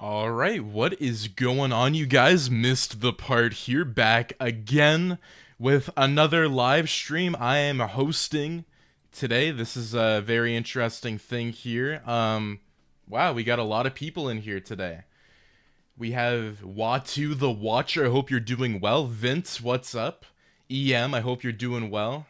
All right, what is going on, you guys? Missed the part here, back again with another live stream I am hosting today. This is a very interesting thing here. Wow, we got a lot of people in here today. We have Watu the Watcher. I hope you're doing well. Vince, what's up? EM, I hope you're doing well.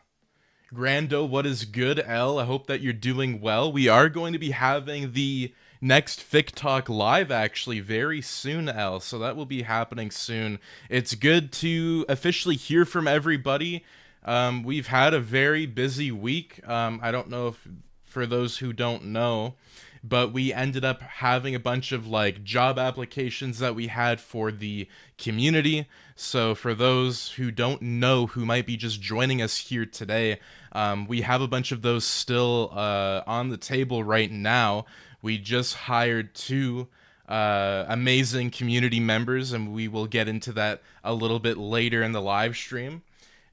Grando, what is good? L, I hope that you're doing well. We are going to be having the next Fic Talk live actually very soon, L, so that will be happening soon. It's good to officially hear from everybody. We've had a very busy week. I don't know if, for those who don't know, but we ended up having a bunch of like job applications that we had for the community. So for those who don't know, who might be just joining us here today, we have a bunch of those still on the table right now. We just hired two amazing community members, and we will get into that a little bit later in the live stream.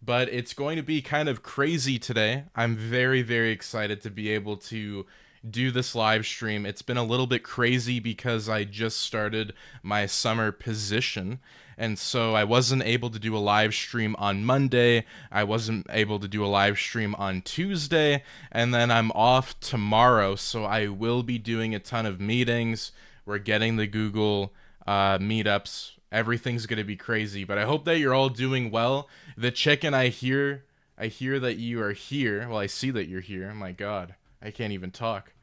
But it's going to be kind of crazy today. I'm very, very excited to be able to do this live stream. It's been a little bit crazy because I just started my summer position, and so I wasn't able to do a live stream on Monday. I wasn't able to do a live stream on Tuesday, and then I'm off tomorrow, so I will be doing a ton of meetings. We're getting the Google meetups. Everything's going to be crazy, but I hope that you're all doing well. The chicken, I hear that you are here. Well, I see that you're here. My God, I can't even talk.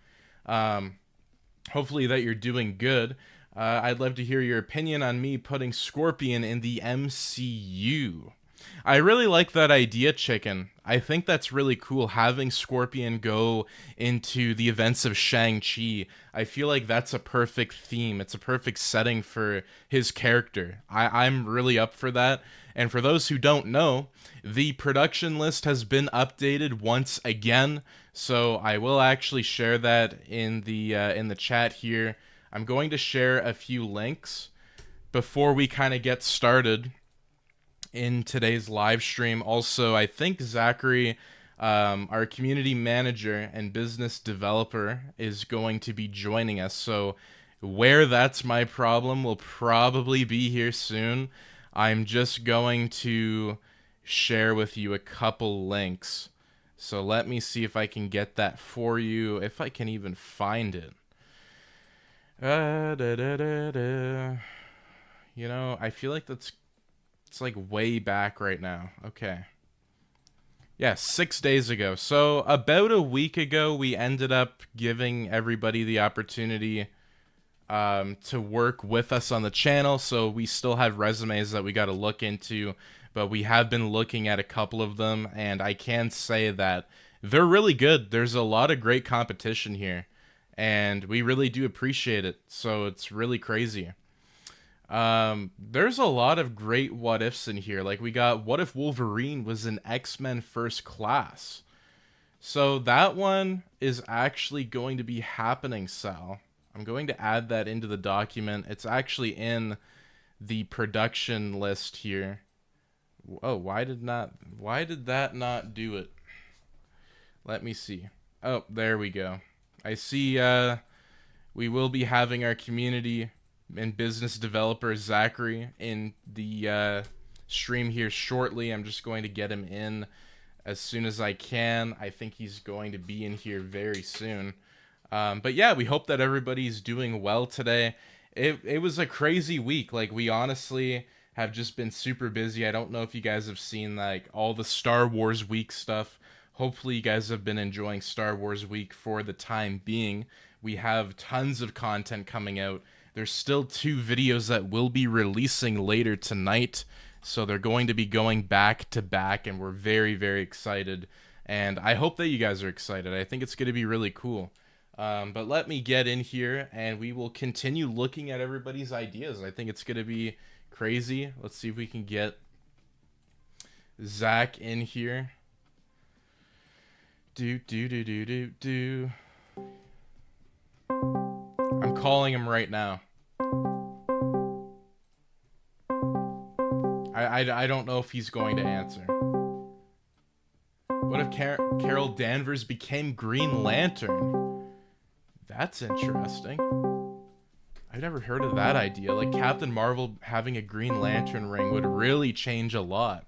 Hopefully that you're doing good. I'd love to hear your opinion on me putting Scorpion in the MCU. I really like that idea, Chicken. I think that's really cool, having Scorpion go into the events of Shang-Chi. I feel like that's a perfect theme. It's a perfect setting for his character. I'm really up for that. And for those who don't know, the production list has been updated once again. So I will actually share that in the chat here. I'm going to share a few links before we kind of get started in today's live stream. Also, I think Zachary, our community manager and business developer, is going to be joining us. So where that's my problem will probably be here soon. I'm just going to share with you a couple links. So let me see if I can get that for you, if I can even find it. You know, I feel like it's like way back right now. Okay. Yeah, 6 days ago. So about a week ago, we ended up giving everybody the opportunity to work with us on the channel. So we still have resumes that we got to look into, but we have been looking at a couple of them, and I can say that they're really good. There's a lot of great competition here, and we really do appreciate it. So it's really crazy. There's a lot of great what ifs in here. Like, we got, what if Wolverine was an X-Men First Class? So that one is actually going to be happening, Sal. I'm going to add that into the document. It's actually in the production list here. Oh, why did that not do it? Let me see. Oh, there we go. I see we will be having our community and business developer Zachary in the stream here shortly. I'm just going to get him in as soon as I can. I think he's going to be in here very soon. But yeah, we hope that everybody's doing well today. It was a crazy week. Like, we honestly have just been super busy. I don't know if you guys have seen like all the Star Wars week stuff. Hopefully you guys have been enjoying Star Wars week for the time being. We have tons of content coming out. There's still 2 videos that will be releasing later tonight. So they're going to be going back to back, and we're very, very excited. And I hope that you guys are excited. I think it's going to be really cool. But let me get in here, and we will continue looking at everybody's ideas. I think it's going to be crazy. Let's see if we can get Zach in here. I'm calling him right now. I don't know if he's going to answer. What if Carol Danvers became Green Lantern? That's interesting. I've never heard of that idea. Like Captain Marvel having a Green Lantern ring would really change a lot.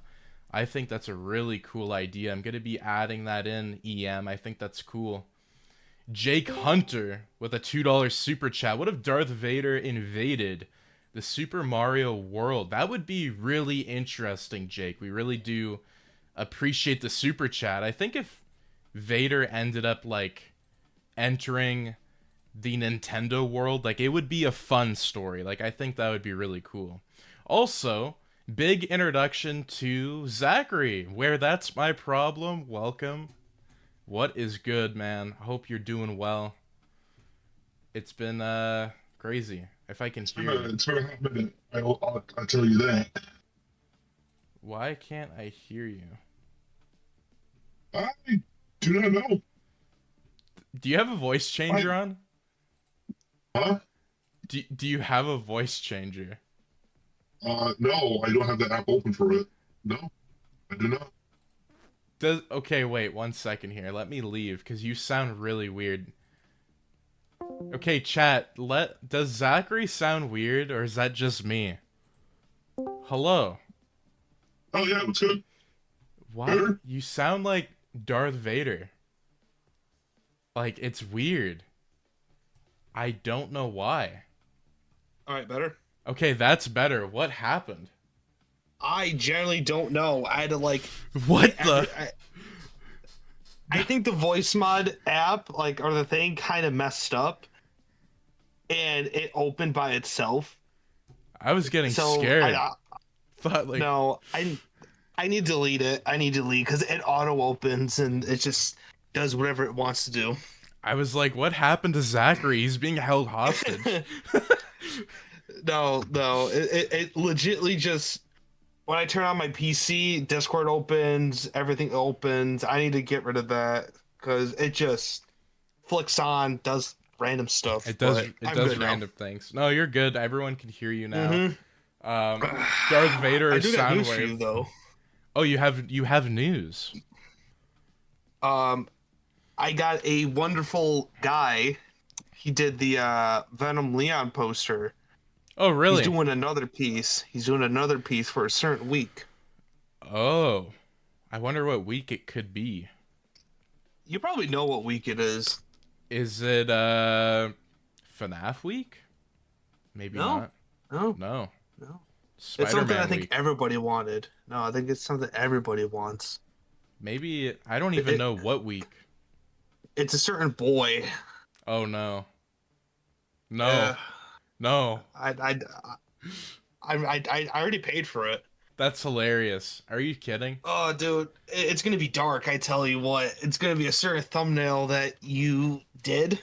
I think that's a really cool idea. I'm gonna be adding that in EM. I think that's cool. Jake Hunter with a $2 super chat. What if Darth Vader invaded the Super Mario world? That would be really interesting, Jake. We really do appreciate the super chat. I think if Vader ended up like entering the Nintendo world, like it would be a fun story. Like I think that would be really cool. Also, big introduction to Zachary, where that's my problem. Welcome. What is good, man? Hope you're doing well. It's been crazy. If I can hear you. It's been a hot minute. I'll tell you that. Why can't I hear you? I do not know. Do you have a voice changer on? Huh? Do you have a voice changer? No, I don't have the app open for it. No, I do not. Okay, wait 1 second here. Let me leave because you sound really weird. Okay, chat. Does Zachary sound weird or is that just me? Hello. Oh yeah, it's good. Why? Better? You sound like Darth Vader. Like it's weird. I don't know why. All right, better. Okay, that's better. What happened? I generally don't know. I had to like. What I think the voice mod app, like, or the thing, kind of messed up, and it opened by itself. I was getting So scared. Thought like no, I need to delete it. I need to delete because it auto opens and it just does whatever it wants to do. I was like, what happened to Zachary? He's being held hostage. No, it legitly just. When I turn on my PC, Discord opens, everything opens. I need to get rid of that because it just flicks on, does random stuff. It does random things. No, you're good. Everyone can hear you now. Darth Vader I is do got news for Soundwave. you though. Oh, you have news. I got a wonderful guy. He did the Venom Leon poster. Oh, really? He's doing another piece. He's doing another piece for a certain week. Oh, I wonder what week it could be. You probably know what week it is. Is it FNAF week? Maybe not. No. No. It's something Spider-Man I think week. everybody wanted. No, I think it's something everybody wants. Maybe I don't even know what week. It's a certain boy. Oh no. No. Yeah. No. I already paid for it. That's hilarious. Are you kidding? Oh, dude, it's gonna be dark. I tell you what, it's gonna be a certain thumbnail that you did,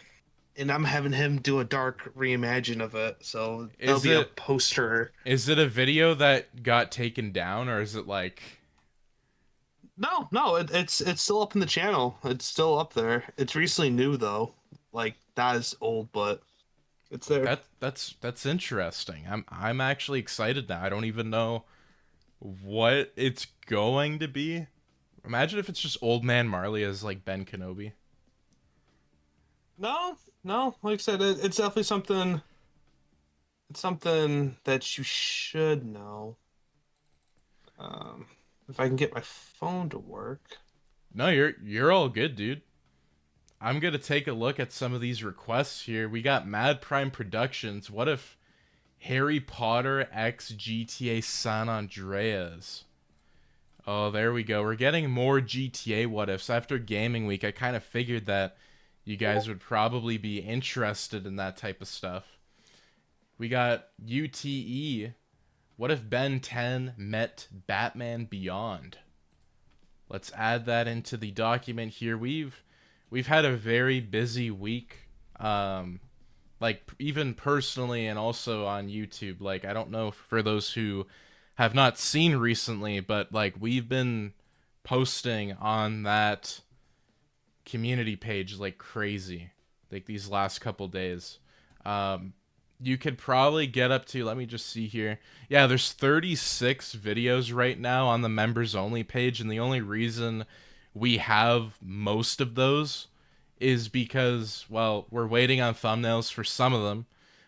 and I'm having him do a dark reimagine of it. So there'll be a poster. Is it a video that got taken down, or is it like? No, it's still up in the channel. It's still up there. It's recently new though, like not as old, but. It's there. That's interesting. I'm actually excited now. I don't even know what it's going to be. Imagine if it's just Old Man Marley as like Ben Kenobi. No. Like I said, it's definitely something. It's something that you should know. If I can get my phone to work. No, you're all good, dude. I'm going to take a look at some of these requests here. We got Mad Prime Productions. What if Harry Potter x GTA San Andreas? Oh, there we go. We're getting more GTA what ifs. After Gaming Week, I kind of figured that you guys would probably be interested in that type of stuff. We got UTE. What if Ben 10 met Batman Beyond? Let's add that into the document here. We've had a very busy week, like even personally and also on YouTube. Like, I don't know for those who have not seen recently, but like we've been posting on that community page like crazy, like these last couple days. You could probably get up to, let me just see here. Yeah, there's 36 videos right now on the members only page, and the only reason we have most of those is because, well, we're waiting on thumbnails for some of them,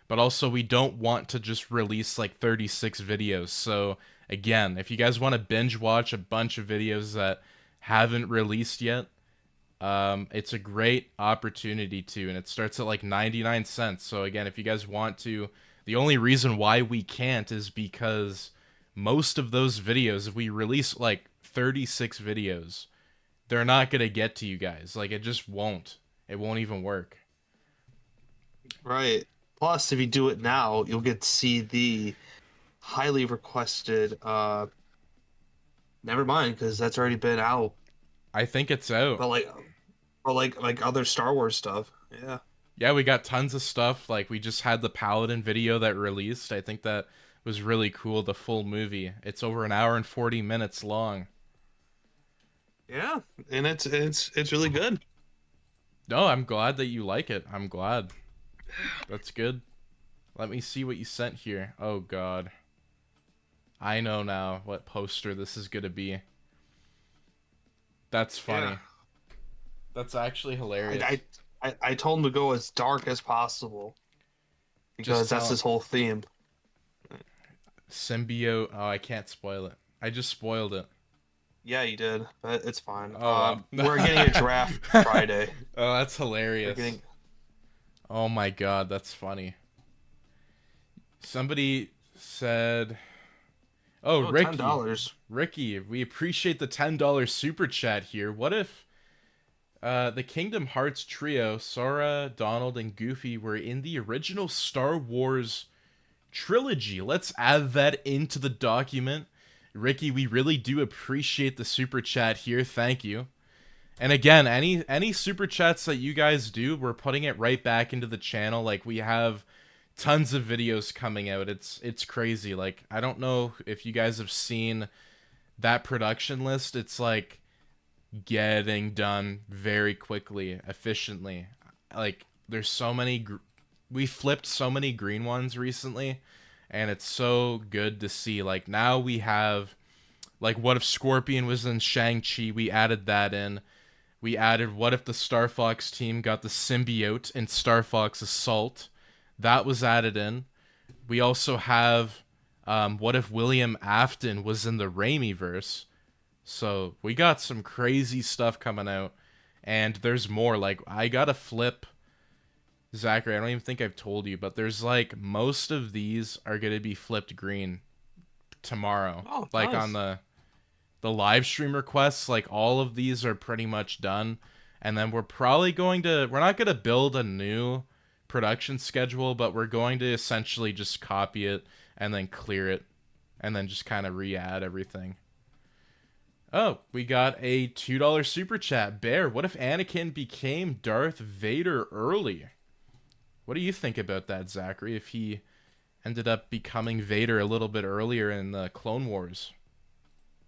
but also we don't want to just release like 36 videos. So again, if you guys want to binge watch a bunch of videos that haven't released yet, it's a great opportunity to, and it starts at like 99 cents. So again, if you guys want to, the only reason why we can't is because most of those videos, if we release like 36 videos, they're not going to get to you guys. Like, it just won't. It won't even work. Right. Plus, if you do it now, you'll get to see the highly requested. Never mind, because that's already been out. I think it's out. But like other Star Wars stuff. Yeah. Yeah, we got tons of stuff. Like, we just had the Paladin video that released. I think that was really cool, the full movie. It's over an hour and 40 minutes long. Yeah, and it's really good. No, I'm glad that you like it. I'm glad. That's good. Let me see what you sent here. Oh, God. I know now what poster this is going to be. That's funny. Yeah. That's actually hilarious. I told him to go as dark as possible because that's his whole theme. Symbiote. Oh, I can't spoil it. I just spoiled it. Yeah, you did, but it's fine. Oh, we're getting a draft Friday. Oh, that's hilarious. Getting... Oh my God, that's funny. Somebody said, "Oh, Ricky, $10. Ricky, we appreciate the $10 super chat here. What if the Kingdom Hearts trio, Sora, Donald, and Goofy, were in the original Star Wars trilogy? Let's add that into the document." Ricky, we really do appreciate the super chat here. Thank you. And again, any super chats that you guys do, we're putting it right back into the channel. Like, we have tons of videos coming out. It's crazy. Like, I don't know if you guys have seen that production list. It's like getting done very quickly, efficiently. Like, there's so many we flipped so many green ones recently, and it's so good to see. Like, now we have, like, what if Scorpion was in Shang-Chi? We added that in. We added what if the Star Fox team got the symbiote in Star Fox Assault. That was added in. We also have what if William Afton was in the Raimiverse. So we got some crazy stuff coming out. And there's more. Like, I gotta flip... Zachary, I don't even think I've told you, but there's like most of these are going to be flipped green tomorrow. Oh, like nice. on the live stream requests, like all of these are pretty much done. And then we're not going to build a new production schedule, but we're going to essentially just copy it and then clear it and then just kind of re-add everything. Oh, we got a $2 super chat. Bear, what if Anakin became Darth Vader early? What do you think about that, Zachary, if he ended up becoming Vader a little bit earlier in the Clone Wars?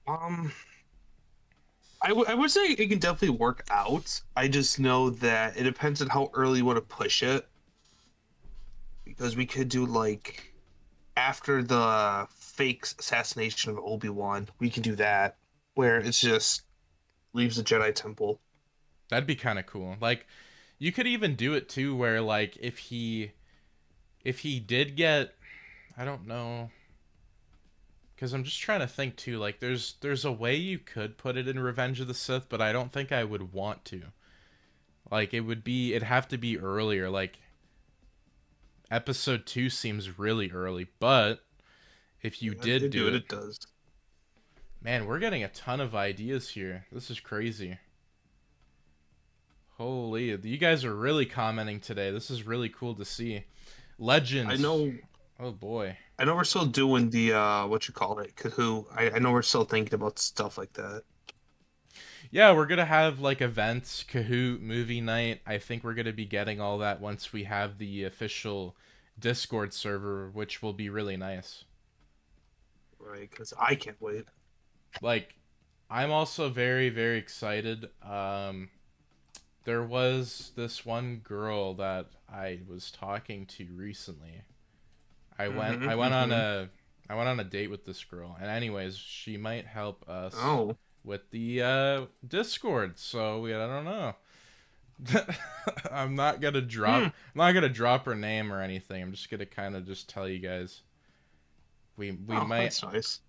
I would say it can definitely work out. I just know that it depends on how early you want to push it. Because we could do, like, after the fake assassination of Obi-Wan, we can do that, where it's just leaves the Jedi Temple. That'd be kind of cool. Like, you could even do it too, where like if he did get, I don't know, because I'm just trying to think too. Like, there's a way you could put it in Revenge of the Sith, but I don't think I would want to. Like, it'd have to be earlier. Like, Episode 2 seems really early, but if you did do it, it does. Man, we're getting a ton of ideas here. This is crazy. Holy, you guys are really commenting today. This is really cool to see. Legends. I know. Oh boy. I know we're still doing the Kahoo. I know we're still thinking about stuff like that. Yeah, we're gonna have like events, Kahoot, movie night. I think we're gonna be getting all that once we have the official Discord server, which will be really nice. Right, because I can't wait. Like, I'm also very, very excited. There was this one girl that I was talking to recently. I went on a date with this girl, and anyways, she might help us with the Discord. So I don't know. I'm not gonna drop. I'm not gonna drop her name or anything. I'm just gonna kind of just tell you guys. We Oh, might, that's nice.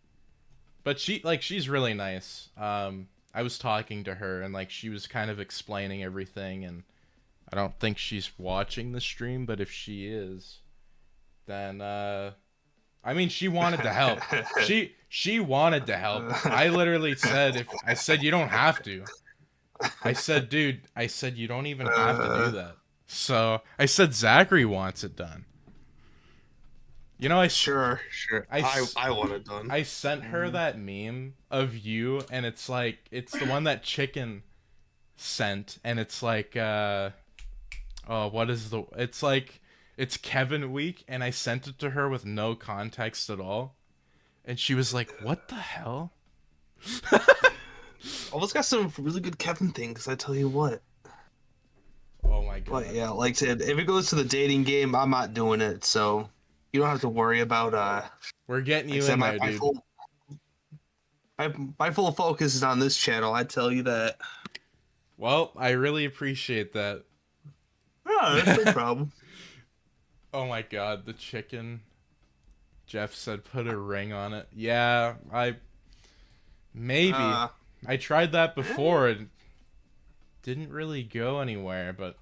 but she's really nice. I was talking to her and like she was kind of explaining everything, and I don't think she's watching the stream, but if she is, then I mean she wanted to help. She wanted to help. I literally said I said you don't have to. I said, dude, I said you don't even have to do that. So I said Zachary wants it done. You know, Sure. I want it done. I sent her that meme of you, and it's like it's the one that Chicken sent, and it's like oh, what is the? It's like it's Kevin week, and I sent it to her with no context at all, and she was like, "What the hell?" Almost got some really good Kevin things. I tell you what. Oh my god. But yeah, like I said, if it goes to the dating game, I'm not doing it. So you don't have to worry about. We're getting you like in my, there, my dude. full, my full focus is on this channel. I tell you that. Well, I really appreciate that. Yeah, that's no problem. Oh my god, the chicken. Jeff said put a ring on it. Yeah, maybe. I tried that before and didn't really go anywhere, but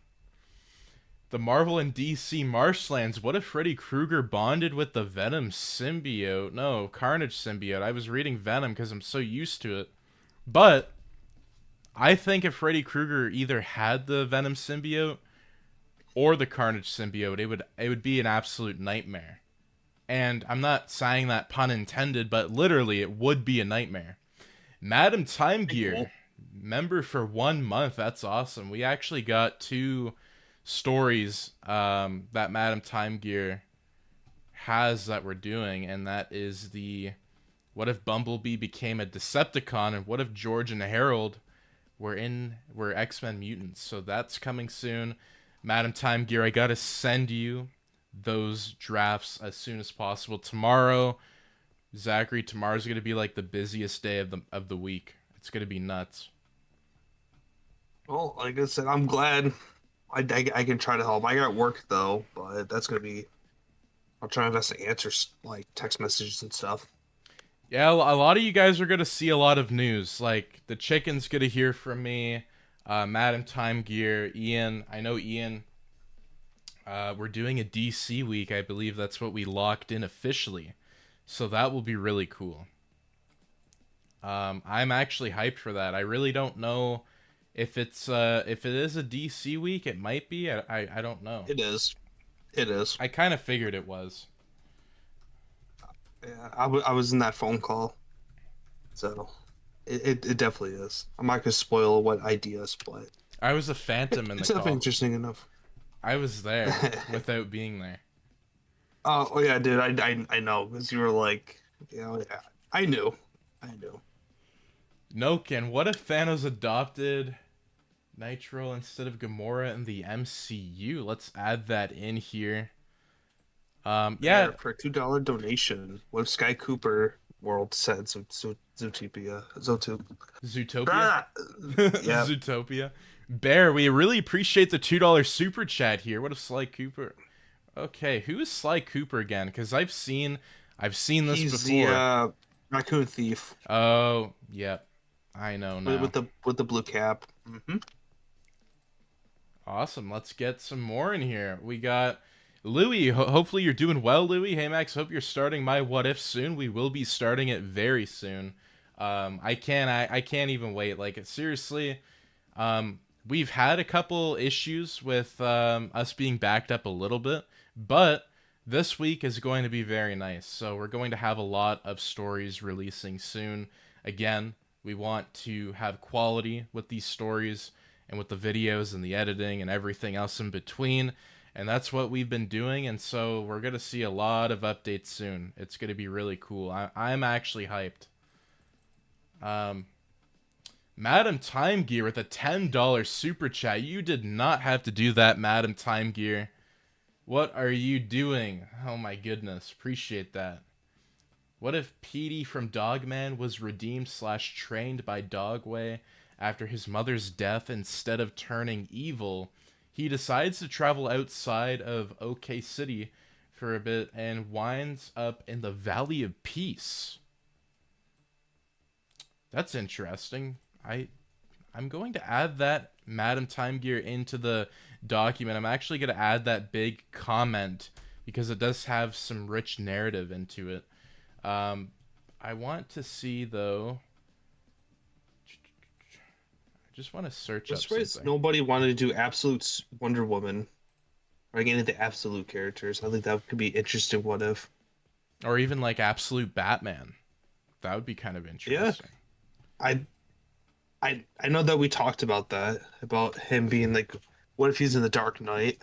the Marvel and DC marshlands, what if Freddy Krueger bonded with the Venom symbiote? No, Carnage symbiote. I was reading Venom because I'm so used to it. But I think if Freddy Krueger either had the Venom symbiote or the Carnage symbiote, it would be an absolute nightmare. And I'm not saying that pun intended, but literally it would be a nightmare. Madam Time Gear, member for 1 month. That's awesome. We actually got 2 stories that Madam Time Gear has that we're doing, and that is the what if Bumblebee became a Decepticon, and what if George and Harold were X-Men mutants. So that's coming soon. Madam Time Gear, I gotta send you those drafts as soon as possible. Tomorrow, Zachary, tomorrow's gonna be like the busiest day of the week. It's gonna be nuts. Well, like I said, I'm glad I can try to help. I got work though, but that's gonna be. I'll try my best to answer like text messages and stuff. Yeah, a lot of you guys are gonna see a lot of news. Like the chicken's gonna hear from me. Madam Time Gear, Ian. I know Ian. We're doing a DC week. I believe that's what we locked in officially. So that will be really cool. I'm actually hyped for that. I really don't know if it is a DC week. It might be. I don't know. It is. It is. I kind of figured it was. Yeah, I was in that phone call, so it definitely is. I'm not gonna spoil what ideas, but I was a phantom in the it's call. definitely interesting enough. I was there without being there. Oh yeah, dude, I know because you were like, yeah, I knew. Noken, what if Thanos adopted Nitro instead of Gamora in the MCU? Let's add that in here. Yeah. For a $2 donation, what if Sky Cooper World said Zootopia? Zootopia? Yeah. Zootopia. Bear, we really appreciate the $2 super chat here. What if Sly Cooper? Okay, who is Sly Cooper again? Because I've seen this He's before. The raccoon thief. Oh, yep. I know now. With the blue cap. Mm-hmm. Awesome. Let's get some more in here. We got Louis. Hopefully you're doing well, Louis. Hey, Max. Hope you're starting my What If soon. We will be starting it very soon. I can't even wait. Like, seriously, we've had a couple issues with us being backed up a little bit, but this week is going to be very nice. So we're going to have a lot of stories releasing soon. Again, we want to have quality with these stories and with the videos and the editing and everything else in between. And that's what we've been doing. And so we're going to see a lot of updates soon. It's going to be really cool. I'm actually hyped. Madam Time Gear with a $10 super chat. You did not have to do that, Madam Time Gear. What are you doing? Oh my goodness. Appreciate that. What if Petey from Dogman was redeemed / trained by Dogway after his mother's death, instead of turning evil, he decides to travel outside of OK City for a bit and winds up in the Valley of Peace. That's interesting. I'm going to add that Madam Time Gear into the document. I'm actually going to add that big comment because it does have some rich narrative into it. I want to see, though. I just want to search up something. Nobody wanted to do Absolute Wonder Woman. Or get into Absolute characters. I think that could be interesting. What if? Or even like Absolute Batman. That would be kind of interesting. Yeah. I know that we talked about that. About him being like, what if he's in the Dark Knight?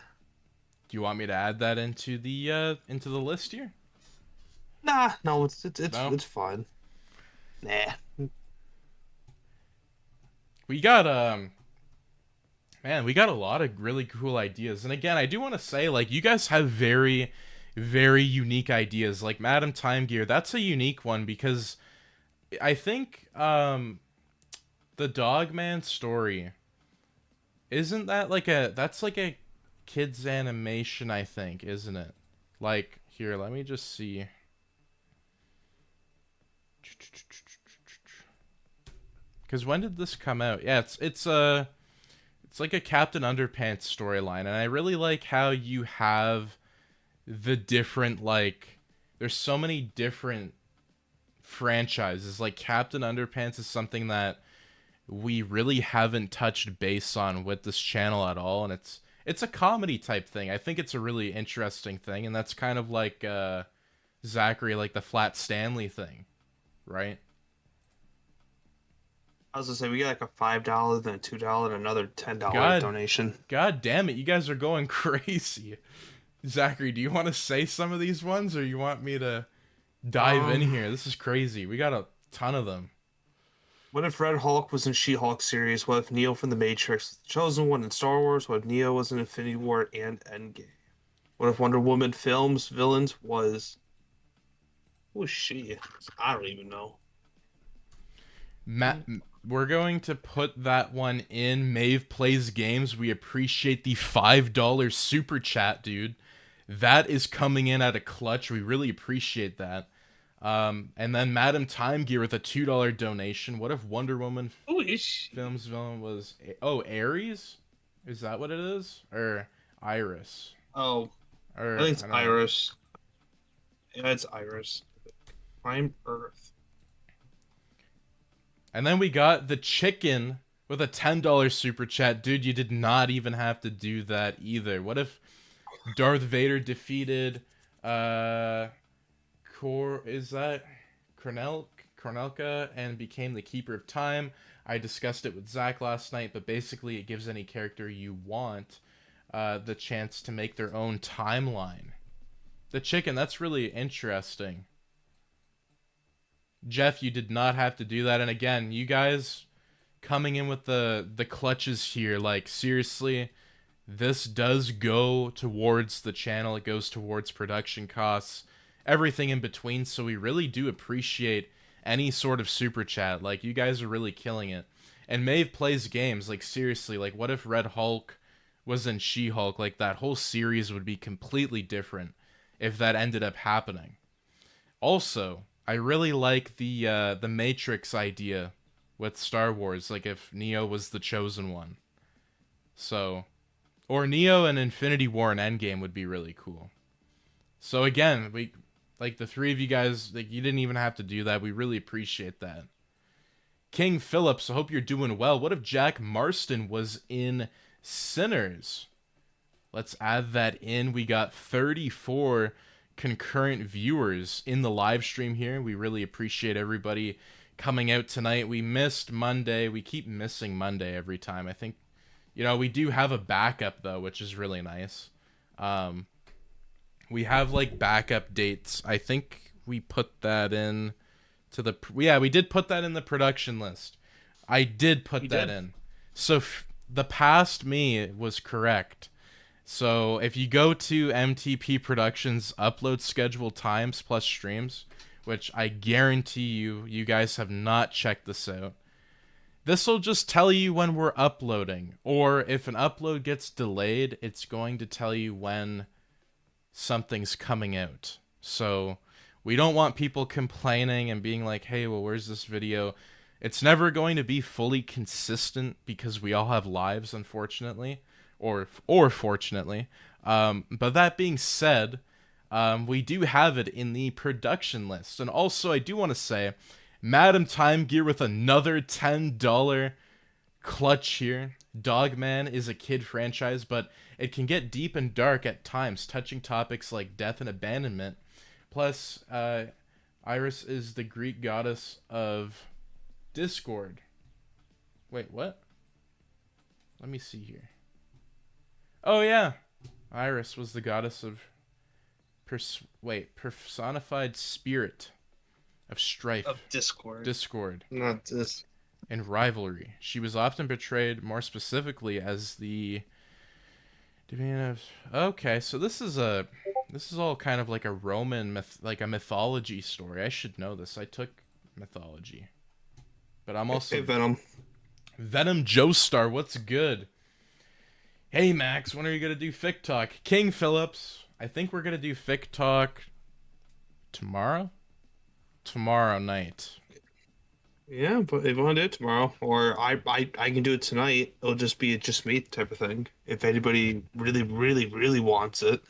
Do you want me to add that into the list here? Nah, no, it's No? it's fine. Nah. We got man, we got a lot of really cool ideas. And again, I do want to say, like, you guys have very, very unique ideas. Like Madam Time Gear, that's a unique one because I think the Dogman story, isn't that like that's like a kid's animation, I think, isn't it? Like, here, let me just see. Because when did this come out? Yeah, it's like a Captain Underpants storyline, and I really like how you have the different, like, there's so many different franchises. Like Captain Underpants is something that we really haven't touched base on with this channel at all, and it's a comedy type thing. I think it's a really interesting thing, and that's kind of like Zachary, like the Flat Stanley thing, right? I was gonna say we got like a $5, then a $2, and another $10 donation. God damn it, you guys are going crazy. Zachary, do you want to say some of these ones, or you want me to dive in here? This is crazy. We got a ton of them. What if Red Hulk was in She-Hulk series? What if Neo from The Matrix was the Chosen One in Star Wars? What if Neo was in Infinity War and Endgame? What if Wonder Woman films villains was... Who was she? I don't even know. We're going to put that one in. Maeve Plays Games. We appreciate the $5 super chat, dude. That is coming in at a clutch. We really appreciate that. And then Madam Time Gear with a $2 donation. What if Wonder Woman films villain was... Oh, Ares? Is that what it is? Or Iris? Oh, or, I think it's Iris. Yeah, it's Iris. Prime Earth. And then we got the Chicken with a $10 super chat. Dude, you did not even have to do that either. What if Darth Vader defeated Kornelka and became the Keeper of Time? I discussed it with Zach last night, but basically it gives any character you want the chance to make their own timeline. The Chicken, that's really interesting. Jeff, you did not have to do that. And again, you guys coming in with the clutches here, like, seriously, this does go towards the channel. It goes towards production costs, everything in between. So we really do appreciate any sort of super chat. Like, you guys are really killing it. And Maeve Plays Games, like, seriously, like, what if Red Hulk was in She-Hulk? Like, that whole series would be completely different if that ended up happening. Also, I really like the Matrix idea with Star Wars, like if Neo was the Chosen One. So, or Neo and Infinity War and Endgame would be really cool. So again, we, like, the three of you guys, like, you didn't even have to do that. We really appreciate that. King Phillips, I hope you're doing well. What if Jack Marston was in Sinners? Let's add that in. We got 34 concurrent viewers in the live stream here. We really appreciate everybody coming out tonight. We missed Monday. We keep missing Monday every time. I think, you know, we do have a backup though, which is really nice. We have like backup dates. I think we put that in to the, yeah, we did put that in the production list. I did put that in. So the past me was correct. So if you go to MTP Productions upload schedule times plus streams, which I guarantee you guys have not checked this out, This will just tell you when we're uploading, or if an upload gets delayed, it's going to tell you when something's coming out. So we don't want people complaining and being like, hey, well, where's this video? It's never going to be fully consistent because we all have lives, unfortunately, or fortunately. But that being said, we do have it in the production list. And also, I do want to say, Madam Time Gear with another $10 clutch here. Dogman is a kid franchise, but it can get deep and dark at times, touching topics like death and abandonment. Plus, Iris is the Greek goddess of Discord. Wait, what? Let me see here. Oh, yeah. Iris was the goddess of personified spirit of strife. Of Discord. Discord. Not this. And rivalry. She was often portrayed more specifically as the okay, so this is all kind of like a Roman a mythology story. I should know this. I took mythology. But I'm also Hey, Venom Joestar, what's good? Hey Max, when are you gonna do Fic Talk? King Phillips, I think we're gonna do Fic Talk tomorrow night. Yeah, but if you want to do it tomorrow, or I can do it tonight, it'll just be a just me type of thing. If anybody really, really, really wants it.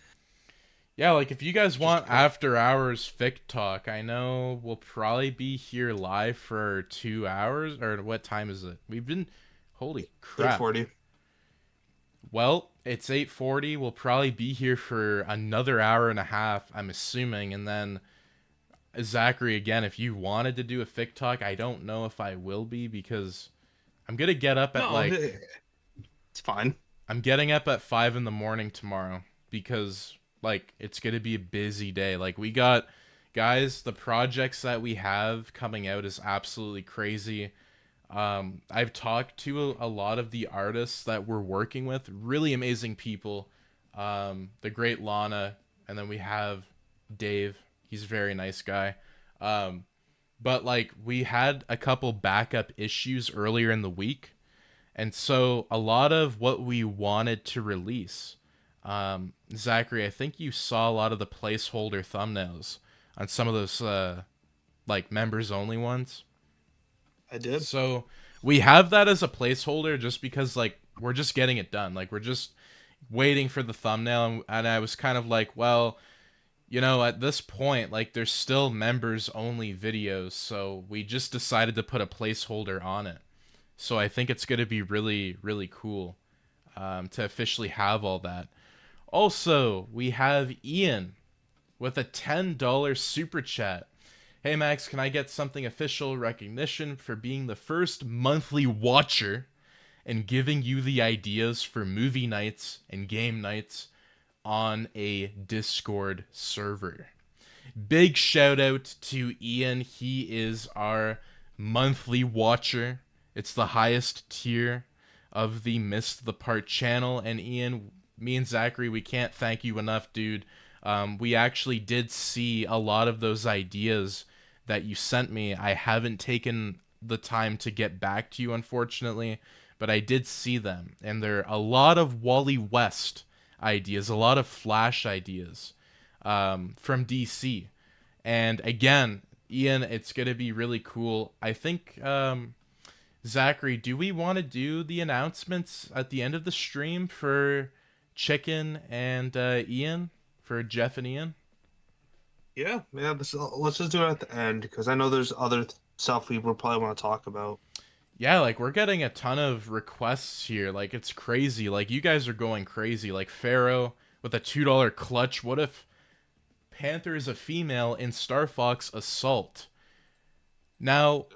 Yeah, like if you guys want after hours Fic Talk, I know we'll probably be here live for 2 hours. Or what time is it? We've been, holy crap. 8:40. Well, it's 8:40. We'll probably be here for another hour and a half, I'm assuming. And then, Zachary, again, if you wanted to do a Fic Talk, I don't know if I will be because I'm going to get up at It's fine. I'm getting up at 5 in the morning tomorrow because, it's going to be a busy day. We got, guys, the projects that we have coming out is absolutely crazy. I've talked to a lot of the artists that we're working with, really amazing people. The great Lana, and then we have Dave. He's a very nice guy. But we had a couple backup issues earlier in the week. And so a lot of what we wanted to release, Zachary, I think you saw a lot of the placeholder thumbnails on some of those members only ones. I did. So we have that as a placeholder just because we're just getting it done. We're just waiting for the thumbnail. And I was kind of like, well, at this point, there's still members only videos. So we just decided to put a placeholder on it. So I think it's going to be really, really cool to officially have all that. Also, we have Ian with a $10 super chat. Hey Max, can I get something official recognition for being the first monthly watcher and giving you the ideas for movie nights and game nights on a Discord server? Big shout out to Ian. He is our monthly watcher. It's the highest tier of the Missed the Part channel. And Ian, me and Zachary, we can't thank you enough, dude. We actually did see a lot of those ideas that you sent me. I haven't taken the time to get back to you, unfortunately, but I did see them. And there are a lot of Wally West ideas, a lot of Flash ideas from DC. And again, Ian, it's going to be really cool. I think, Zachary, do we want to do the announcements at the end of the stream for Chicken and Ian? For Jeff and Ian? Yeah. Let's just do it at the end because I know there's other stuff we will probably want to talk about. Yeah, we're getting a ton of requests here. It's crazy. You guys are going crazy. Pharaoh with a $2 clutch. What if Panther is a female in Star Fox Assault? Now,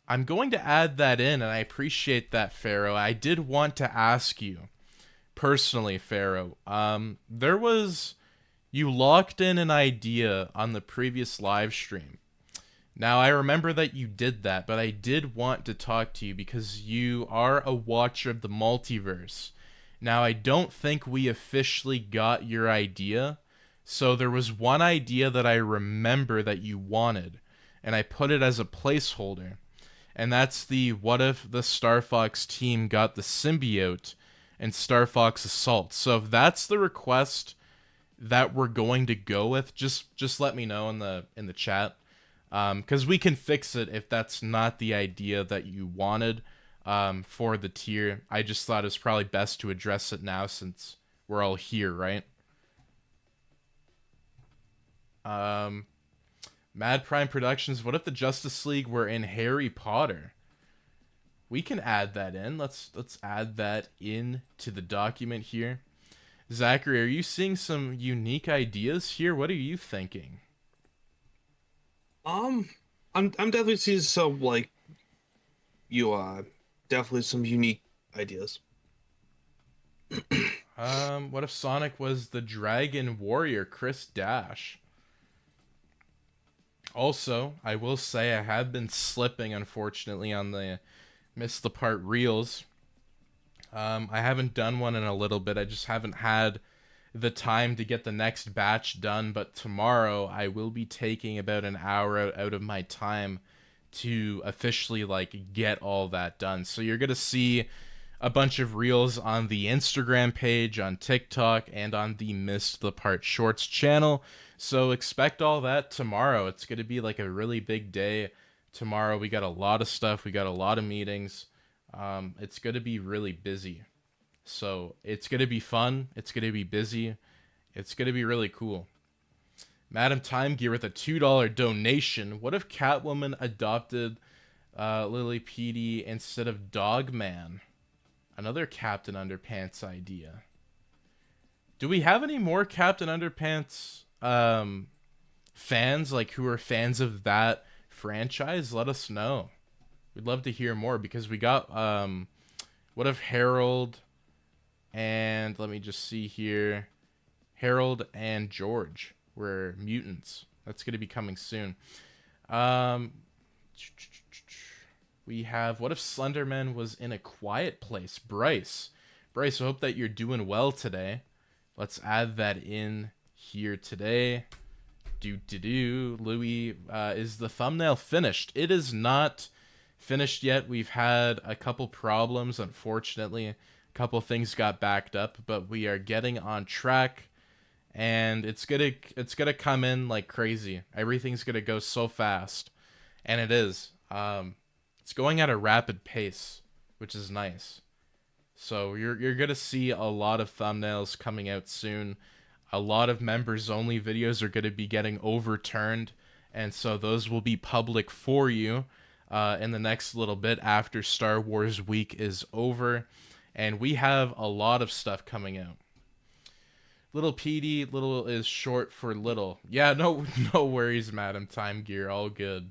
I'm going to add that in, and I appreciate that, Pharaoh. I did want to ask you, personally, Pharaoh, you locked in an idea on the previous live stream. Now, I remember that you did that, but I did want to talk to you because you are a watcher of the Multiverse. Now, I don't think we officially got your idea, so there was one idea that I remember that you wanted, and I put it as a placeholder. and that's the what if the Star Fox team got the symbiote and Star Fox Assault. So if that's the request that we're going to go with, just let me know in the chat, because we can fix it if that's not the idea that you wanted for the tier. I just thought it's probably best to address it now since we're all here, right? Mad Prime Productions, what if the Justice League were in Harry Potter? We can add that in. Let's add that in to the document here. Zachary, are you seeing some unique ideas here? What are you thinking? I'm definitely seeing some like definitely some unique ideas. What if Sonic was the Dragon Warrior, Chris Dash? Also, I will say I have been slipping, unfortunately, on the Miss the Part reels. I haven't done one in a little bit. I just haven't had the time to get the next batch done. But tomorrow, I will be taking about an hour out of my time to officially like get all that done. So you're gonna see a bunch of reels on the Instagram page, on TikTok, and on the Missed the Part Shorts channel. So expect all that tomorrow. It's going to be like a really big day tomorrow. We got a lot of stuff. We got a lot of meetings. It's going to be really busy. So it's going to be fun. It's going to be busy. It's going to be really cool. Madam Time Gear with a $2 donation. What if Catwoman adopted Lily Petey instead of Dogman? Another Captain Underpants idea. Do we have any more Captain Underpants fans, like who are fans of that franchise? Let us know. We'd love to hear more, because we got what if Harold and let me just see here. Harold and George were mutants. That's going to be coming soon. We have, what if Slenderman was in a quiet place? Bryce, I hope that you're doing well today. Let's add that in here today. Louis, is the thumbnail finished? It is not finished yet. We've had a couple problems, unfortunately. A couple things got backed up, but we are getting on track, and it's gonna come in like crazy. Everything's gonna go so fast, and it is. It's going at a rapid pace, which is nice. So you're gonna see a lot of thumbnails coming out soon. A lot of members only videos are gonna be getting overturned, and so those will be public for you in the next little bit after Star Wars week is over. And we have a lot of stuff coming out. Little Petey, little is short for little. Yeah, no worries, Madam Time Gear, all good.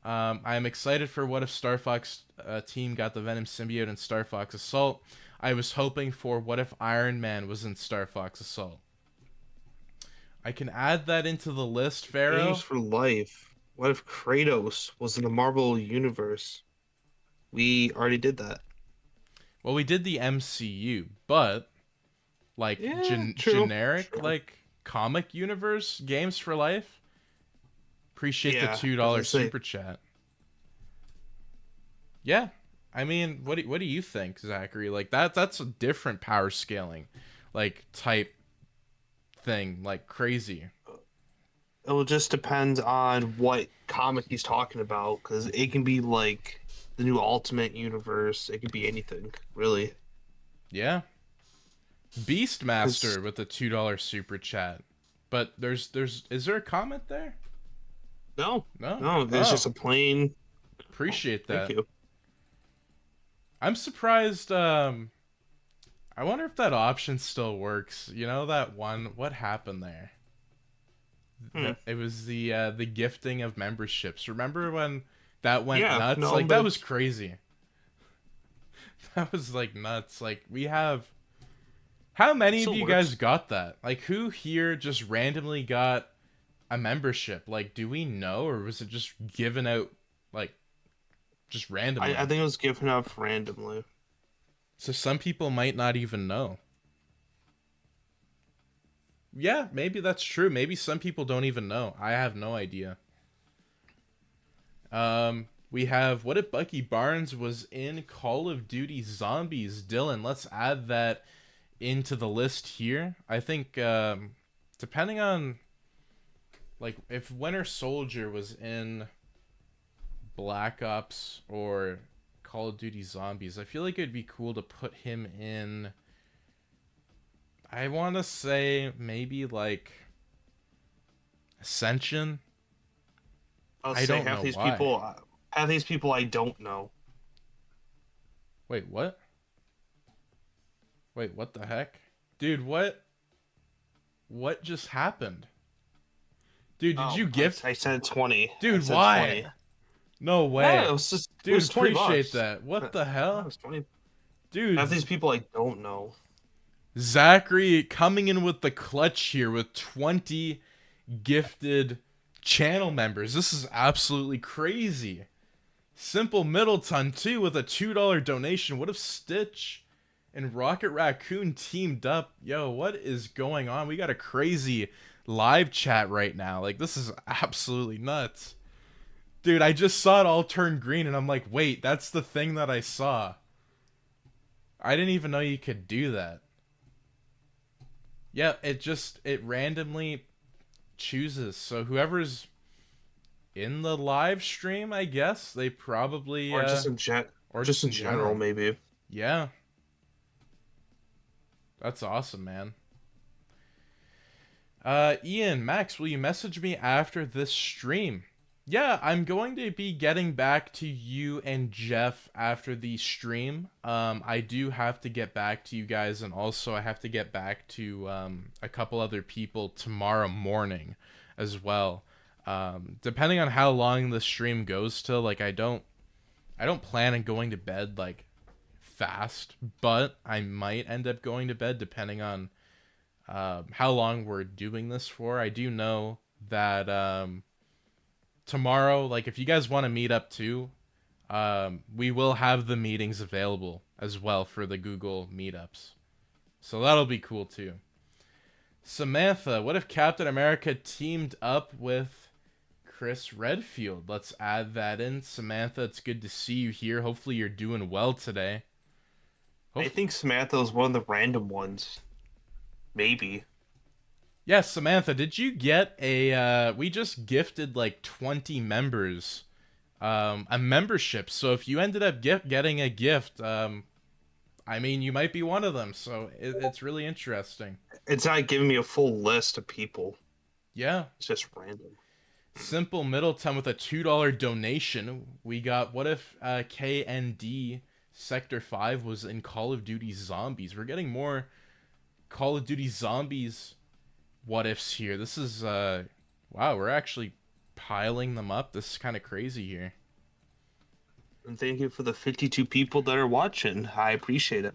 I am excited for what if Star Fox team got the Venom symbiote in Star Fox Assault. I was hoping for what if Iron Man was in Star Fox Assault. I can add that into the list, Pharaoh. Games for life. What if Kratos was in the Marvel Universe? We already did that. Well, we did the MCU, but like generic like comic universe games for life. Appreciate the $2 super chat. Yeah, I mean, what do you think, Zachary? Like that's a different power scaling, like type thing, like crazy. It will just depend on what comic he's talking about, because it can be like the new Ultimate Universe. It could be anything, really. Yeah. Beastmaster with the $2 super chat. But is there a comment there? No. It's just a plain. Appreciate that. Thank you. I'm surprised. I wonder if that option still works. You know that one? What happened there? It was the gifting of memberships. Remember when that went nuts? No, like that was crazy. That was like nuts. Like we have. How many of you guys got that? Like who here just randomly got a membership? Like, do we know, or was it just given out like just randomly? I think it was given out randomly. So some people might not even know. Yeah, maybe that's true. Maybe some people don't even know. I have no idea. We have what if Bucky Barnes was in Call of Duty Zombies? Dylan, let's add that into the list here. I think depending on like if Winter Soldier was in Black Ops or Call of Duty Zombies, I feel like it'd be cool to put him in. I want to say maybe like Ascension. I'll I say don't half know these why. people, half these people I don't know. Wait, what? Wait, what the heck? Dude, what? What just happened? Dude, did you gift? I said 20. Dude, I said why? 20. No way. Yeah, it was just it Dude, was 20 appreciate bucks. that. What the That hell? was 20. Dude, Half these people I don't know. Zachary coming in with the clutch here with 20 gifted channel members. This is absolutely crazy. Simple Middleton, too, with a $2 donation. What if Stitch and Rocket Raccoon teamed up? Yo, what is going on? We got a crazy live chat right now. Like, this is absolutely nuts. Dude, I just saw it all turn green, and I'm like, wait, that's the thing that I saw. I didn't even know you could do that. Yeah, it randomly chooses. So whoever's in the live stream, I guess, they probably... Or just in general, maybe. Yeah. That's awesome, man. Ian, Max, will you message me after this stream? Yeah, I'm going to be getting back to you and Jeff after the stream. I do have to get back to you guys, and also I have to get back to a couple other people tomorrow morning as well. Depending on how long the stream goes till, like I don't plan on going to bed like fast, but I might end up going to bed depending on how long we're doing this for. I do know that tomorrow, like if you guys want to meet up too, we will have the meetings available as well for the Google meetups. So that'll be cool too. Samantha, what if Captain America teamed up with Chris Redfield? Let's add that in. Samantha, it's good to see you here. Hopefully you're doing well today. I think Samantha was one of the random ones. Maybe. Yes, Samantha, did you get a we just gifted like 20 members a membership. So if you ended up getting a gift, I mean, you might be one of them. So it's really interesting. It's not giving me a full list of people. Yeah. It's just random. Simple Middleton with a $2 donation. We got what if KND Sector 5 was in Call of Duty Zombies. We're getting more Call of Duty Zombies what ifs here. This is wow, we're actually piling them up. This is kind of crazy here. And thank you for the 52 people that are watching. I appreciate it.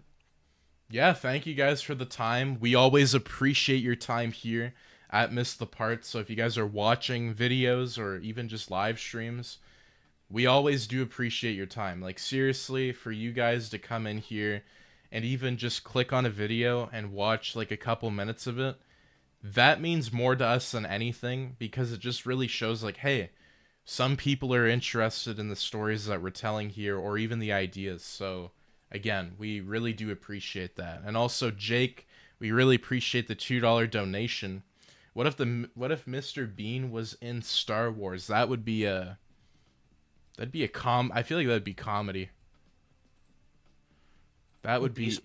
Yeah, thank you guys for the time. We always appreciate your time here at MissedThePart. So if you guys are watching videos or even just live streams, we always do appreciate your time. Like seriously, for you guys to come in here and even just click on a video and watch like a couple minutes of it, that means more to us than anything, because it just really shows like, hey, some people are interested in the stories that we're telling here, or even the ideas. So again, we really do appreciate that. And also Jake, we really appreciate the $2 donation. What if Mr. Bean was in Star Wars? That would be a I feel like that'd be comedy. That would be.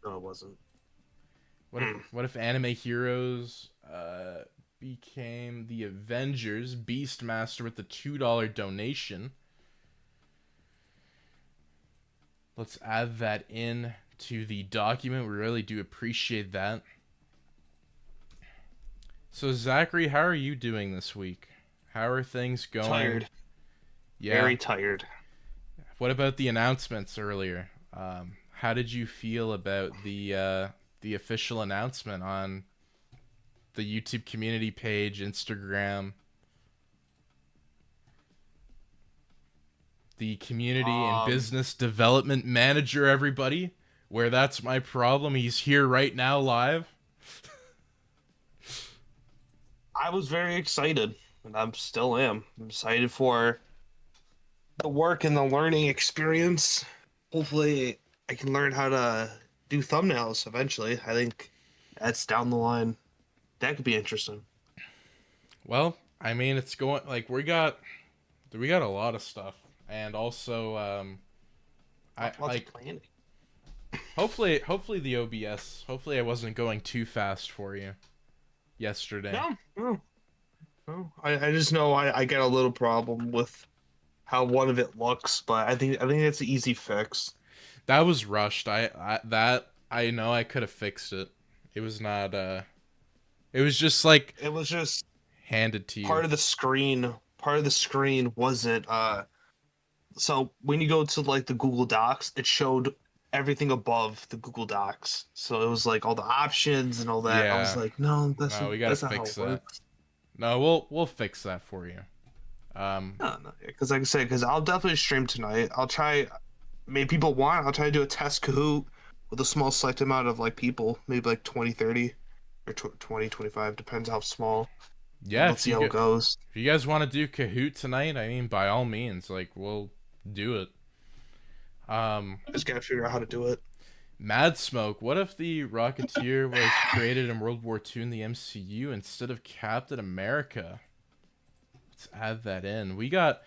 No, it wasn't. What if anime heroes became the Avengers? Beastmaster with the $2 donation. Let's add that in to the document. We really do appreciate that. So Zachary, how are you doing this week? How are things going? Tired. Yeah. Very tired. What about the announcements earlier? How did you feel about the official announcement on the YouTube community page, Instagram, the community and business development manager, everybody? Where that's my problem. He's here right now live. I was very excited, and I still am. I'm excited for the work and the learning experience. Hopefully, I can learn how to do thumbnails eventually. I think that's down the line. That could be interesting. Well, I mean, it's going like we got a lot of stuff, and also I Lots of like planning. hopefully the OBS. Hopefully I wasn't going too fast for you yesterday. No, no, no. I just know I get a little problem with how one of it looks, but I think it's an easy fix. That was rushed. I know I could have fixed it. It was not it was just like It was just handed to you. part of the screen. Part of the screen wasn't so when you go to like the Google Docs, it showed everything above the Google Docs. So it was like all the options and all that. I was Yeah. like, no, No, we got to that's not how fix it that. works. No, we'll fix that for you. No, no, because like I said, because I'll definitely stream tonight. I'll try. Maybe people want. I'll try to do a test Kahoot with a small select amount of like people, maybe like 20, 30, or 20, 25, depends how small. And Yeah, let's see how it goes. if you guys want to do Kahoot tonight, I mean by all means, like we'll do it. I just gotta figure out how to do it. Mad Smoke, what if the Rocketeer was created in World War II in the MCU instead of Captain America? Let's add that in. We got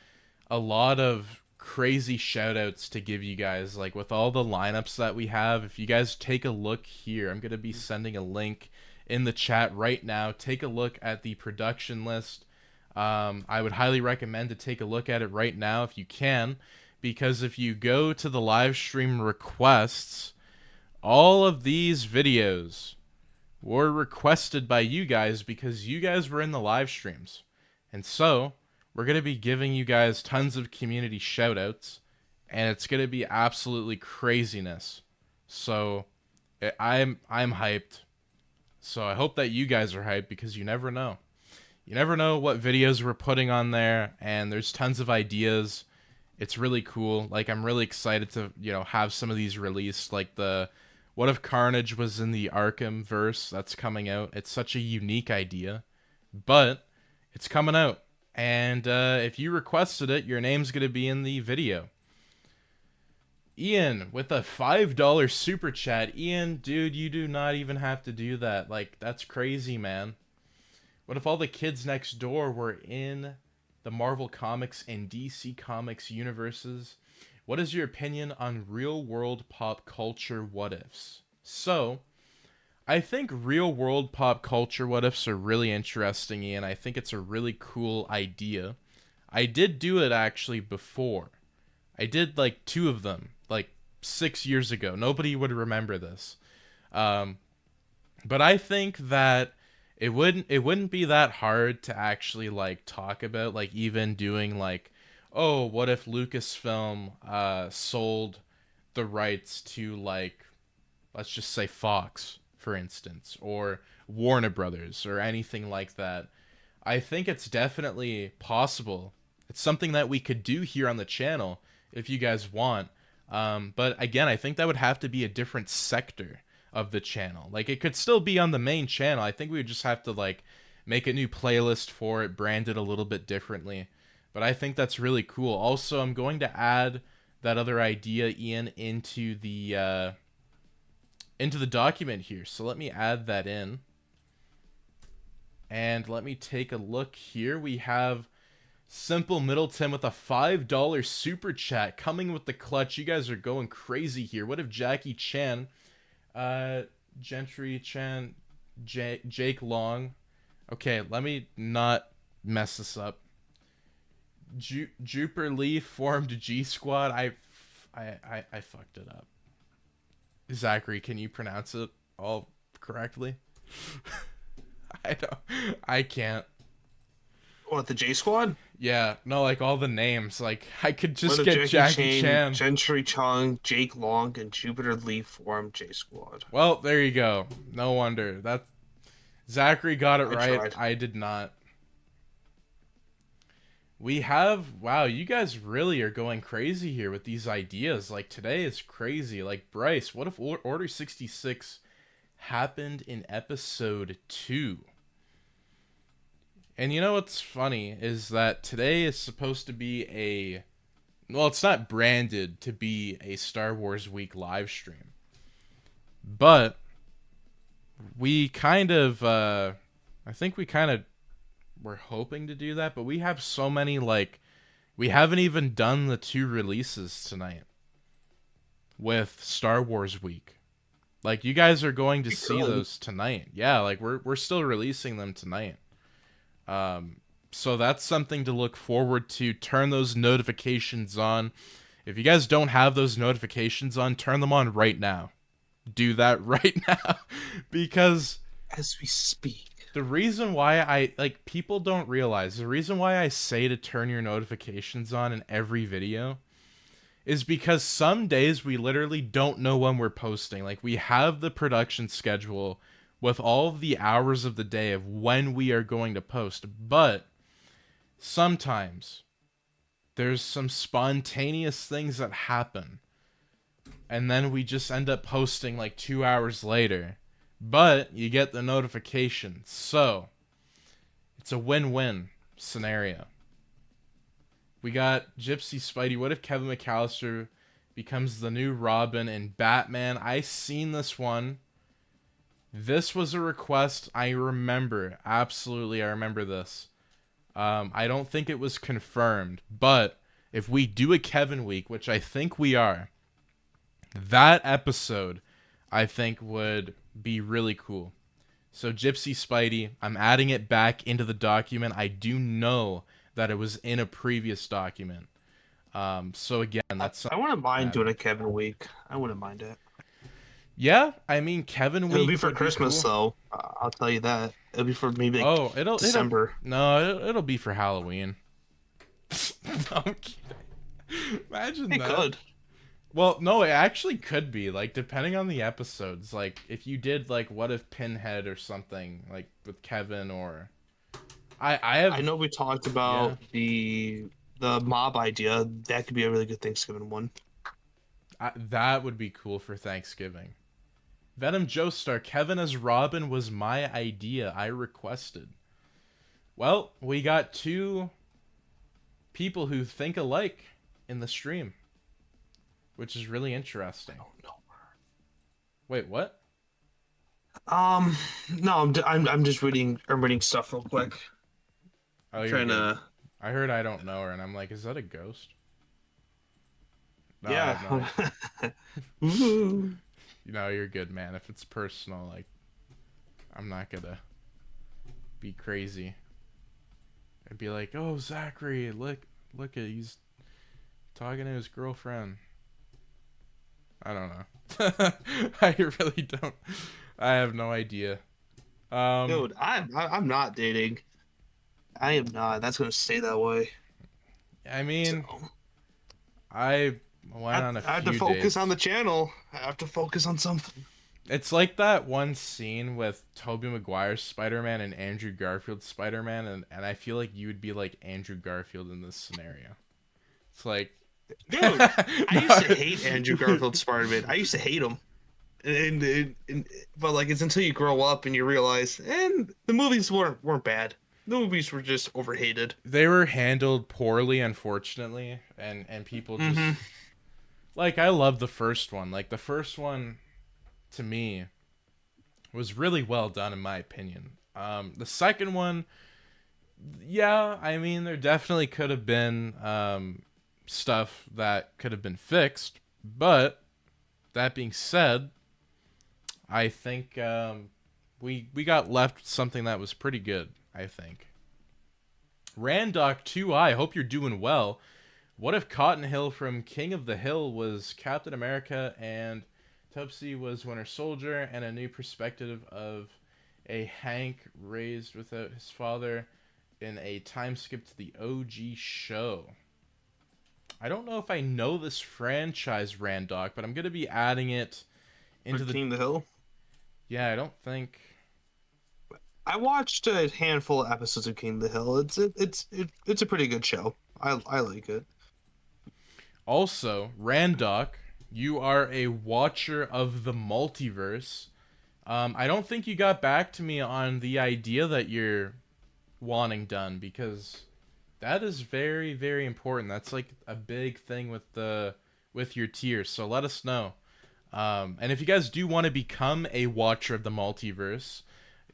a lot of crazy shoutouts to give you guys, like with all the lineups that we have. If you guys take a look here, I'm going to be sending a link in the chat right now. Take a look at the production list. I would highly recommend to take a look at it right now if you can, because if you go to the live stream requests, all of these videos were requested by you guys because you guys were in the live streams. And so, we're going to be giving you guys tons of community shoutouts, and it's going to be absolutely craziness. So, I'm hyped. So, I hope that you guys are hyped because you never know. You never know what videos we're putting on there, and there's tons of ideas. It's really cool. Like, I'm really excited to, have some of these released, like the what if Carnage was in the Arkham verse that's coming out. It's such a unique idea, but it's coming out. And if you requested it, your name's going to be in the video. Ian, with a $5 super chat. Ian, dude, you do not even have to do that. Like, that's crazy, man. What if all the kids next door were in the Marvel Comics and DC Comics universes? What is your opinion on real-world pop culture what-ifs? So, I think real-world pop culture what-ifs are really interesting, Ian. I think it's a really cool idea. I did do it, actually, before. I did, like, 2 of them, like, 6 years ago. Nobody would remember this. But I think that it wouldn't be that hard to actually, like, talk about, like, even doing, like, oh, what if Lucasfilm sold the rights to, like, let's just say Fox, for instance, or Warner Brothers, or anything like that. I think it's definitely possible. It's something that we could do here on the channel if you guys want. But again, I think that would have to be a different sector of the channel. Like, it could still be on the main channel. I think we would just have to, like, make a new playlist for it, brand it a little bit differently. But I think that's really cool. Also, I'm going to add that other idea, Ian, into the document here. So let me add that in. And let me take a look here. We have Simple Middleton with a $5 super chat coming with the clutch. You guys are going crazy here. What if Jackie Chan, Gentry Chan, Jake Long. Okay, let me not mess this up. Jupiter Lee formed G Squad. I fucked it up. Zachary, can you pronounce it all correctly? I can't. What, the J Squad? Yeah, no, like all the names. Like, I could just What if get Jackie Chan. Gentry Chung, Jake Long, and Jupiter Lee form J Squad. Well, there you go. No wonder. That Zachary got it right. Tried. I did not. We have, wow, you guys really are going crazy here with these ideas. Like, today is crazy. Like, Bryce, what if Order 66 happened in episode 2? And you know what's funny is that today is supposed to be a well, it's not branded to be a Star Wars Week live stream, but we kind of, I think we kind of were hoping to do that, but we have so many, like, we haven't even done the 2 releases tonight with Star Wars Week. Like, you guys are going to see those tonight. Yeah, like, we're still releasing them tonight. So that's something to look forward to. Turn those notifications on. If you guys don't have those notifications on, turn them on right now. Do that right now. Because as we speak. The reason why people don't realize, the reason why I say to turn your notifications on in every video is because some days we literally don't know when we're posting. Like, we have the production schedule with all of the hours of the day of when we are going to post, but sometimes there's some spontaneous things that happen, and then we just end up posting like 2 hours later, but you get the notification. So it's a win-win scenario. We got Gypsy Spidey. What if Kevin McAllister becomes the new Robin in Batman? I seen this one. This was a request. I remember. Absolutely, I remember this. I don't think it was confirmed, but if we do a Kevin week, which I think we are, that episode, I think, would be really cool. So Gypsy Spidey, I'm adding it back into the document. I do know that it was in a previous document. So again, that's I wouldn't mind doing a Kevin week. I wouldn't mind it. Yeah, I mean, Kevin week. It'll be for Christmas, though. I'll tell you that. It'll be for maybe December. It'll be for Halloween. No, I'm kidding. Imagine it that. It could. Well, no, it actually could be, like, depending on the episodes. Like, if you did, like, What If Pinhead or something, like, with Kevin, or... I know we talked about the mob idea. That could be a really good Thanksgiving one. That would be cool for Thanksgiving. Venom Joestar, Kevin as Robin was my idea. I requested. Well, we got 2 people who think alike in the stream, which is really interesting. I don't know. Wait, what? No, I'm just reading. I'm reading stuff real quick. Oh, you're good. I heard I don't know her, and I'm like, is that a ghost? No, yeah. No, you're good, man. If it's personal, like, I'm not gonna be crazy. I'd be like, oh, Zachary, look at, he's talking to his girlfriend. I don't know. I really don't. I have no idea. Dude, I'm not dating. I am not. That's gonna stay that way. I mean, I went on a few I have to focus dates. on the channel. I have to focus on something. It's like that one scene with Tobey Maguire's Spider-Man and Andrew Garfield's Spider-Man, and I feel like you would be like Andrew Garfield in this scenario. It's like... Dude, I used to hate Andrew Garfield's Spider-Man. I used to hate him. But like, it's until you grow up and you realize, and the movies weren't bad. The movies were just overhated. They were handled poorly, unfortunately, and people just... Like, I love the first one. Like, the first one, to me, was really well done, in my opinion. The second one, yeah, I mean, there definitely could have been stuff that could have been fixed, but that being said, I think we got left with something that was pretty good, I think. Randoc2i, hope you're doing well. What if Cotton Hill from King of the Hill was Captain America and Topsy was Winter Soldier, and a new perspective of a Hank raised without his father in a time skip to the OG show? I don't know if I know this franchise, Randoc, but I'm going to be adding it into the... King of the Hill? Yeah, I don't think... I watched a handful of episodes of King of the Hill. It's a pretty good show. I like it. Also, Randoc, you are a watcher of the Multiverse. I don't think you got back to me on the idea that you're wanting done, because That is very, very important. That's like a big thing with your tiers. So let us know. And if you guys do want to become a watcher of the multiverse,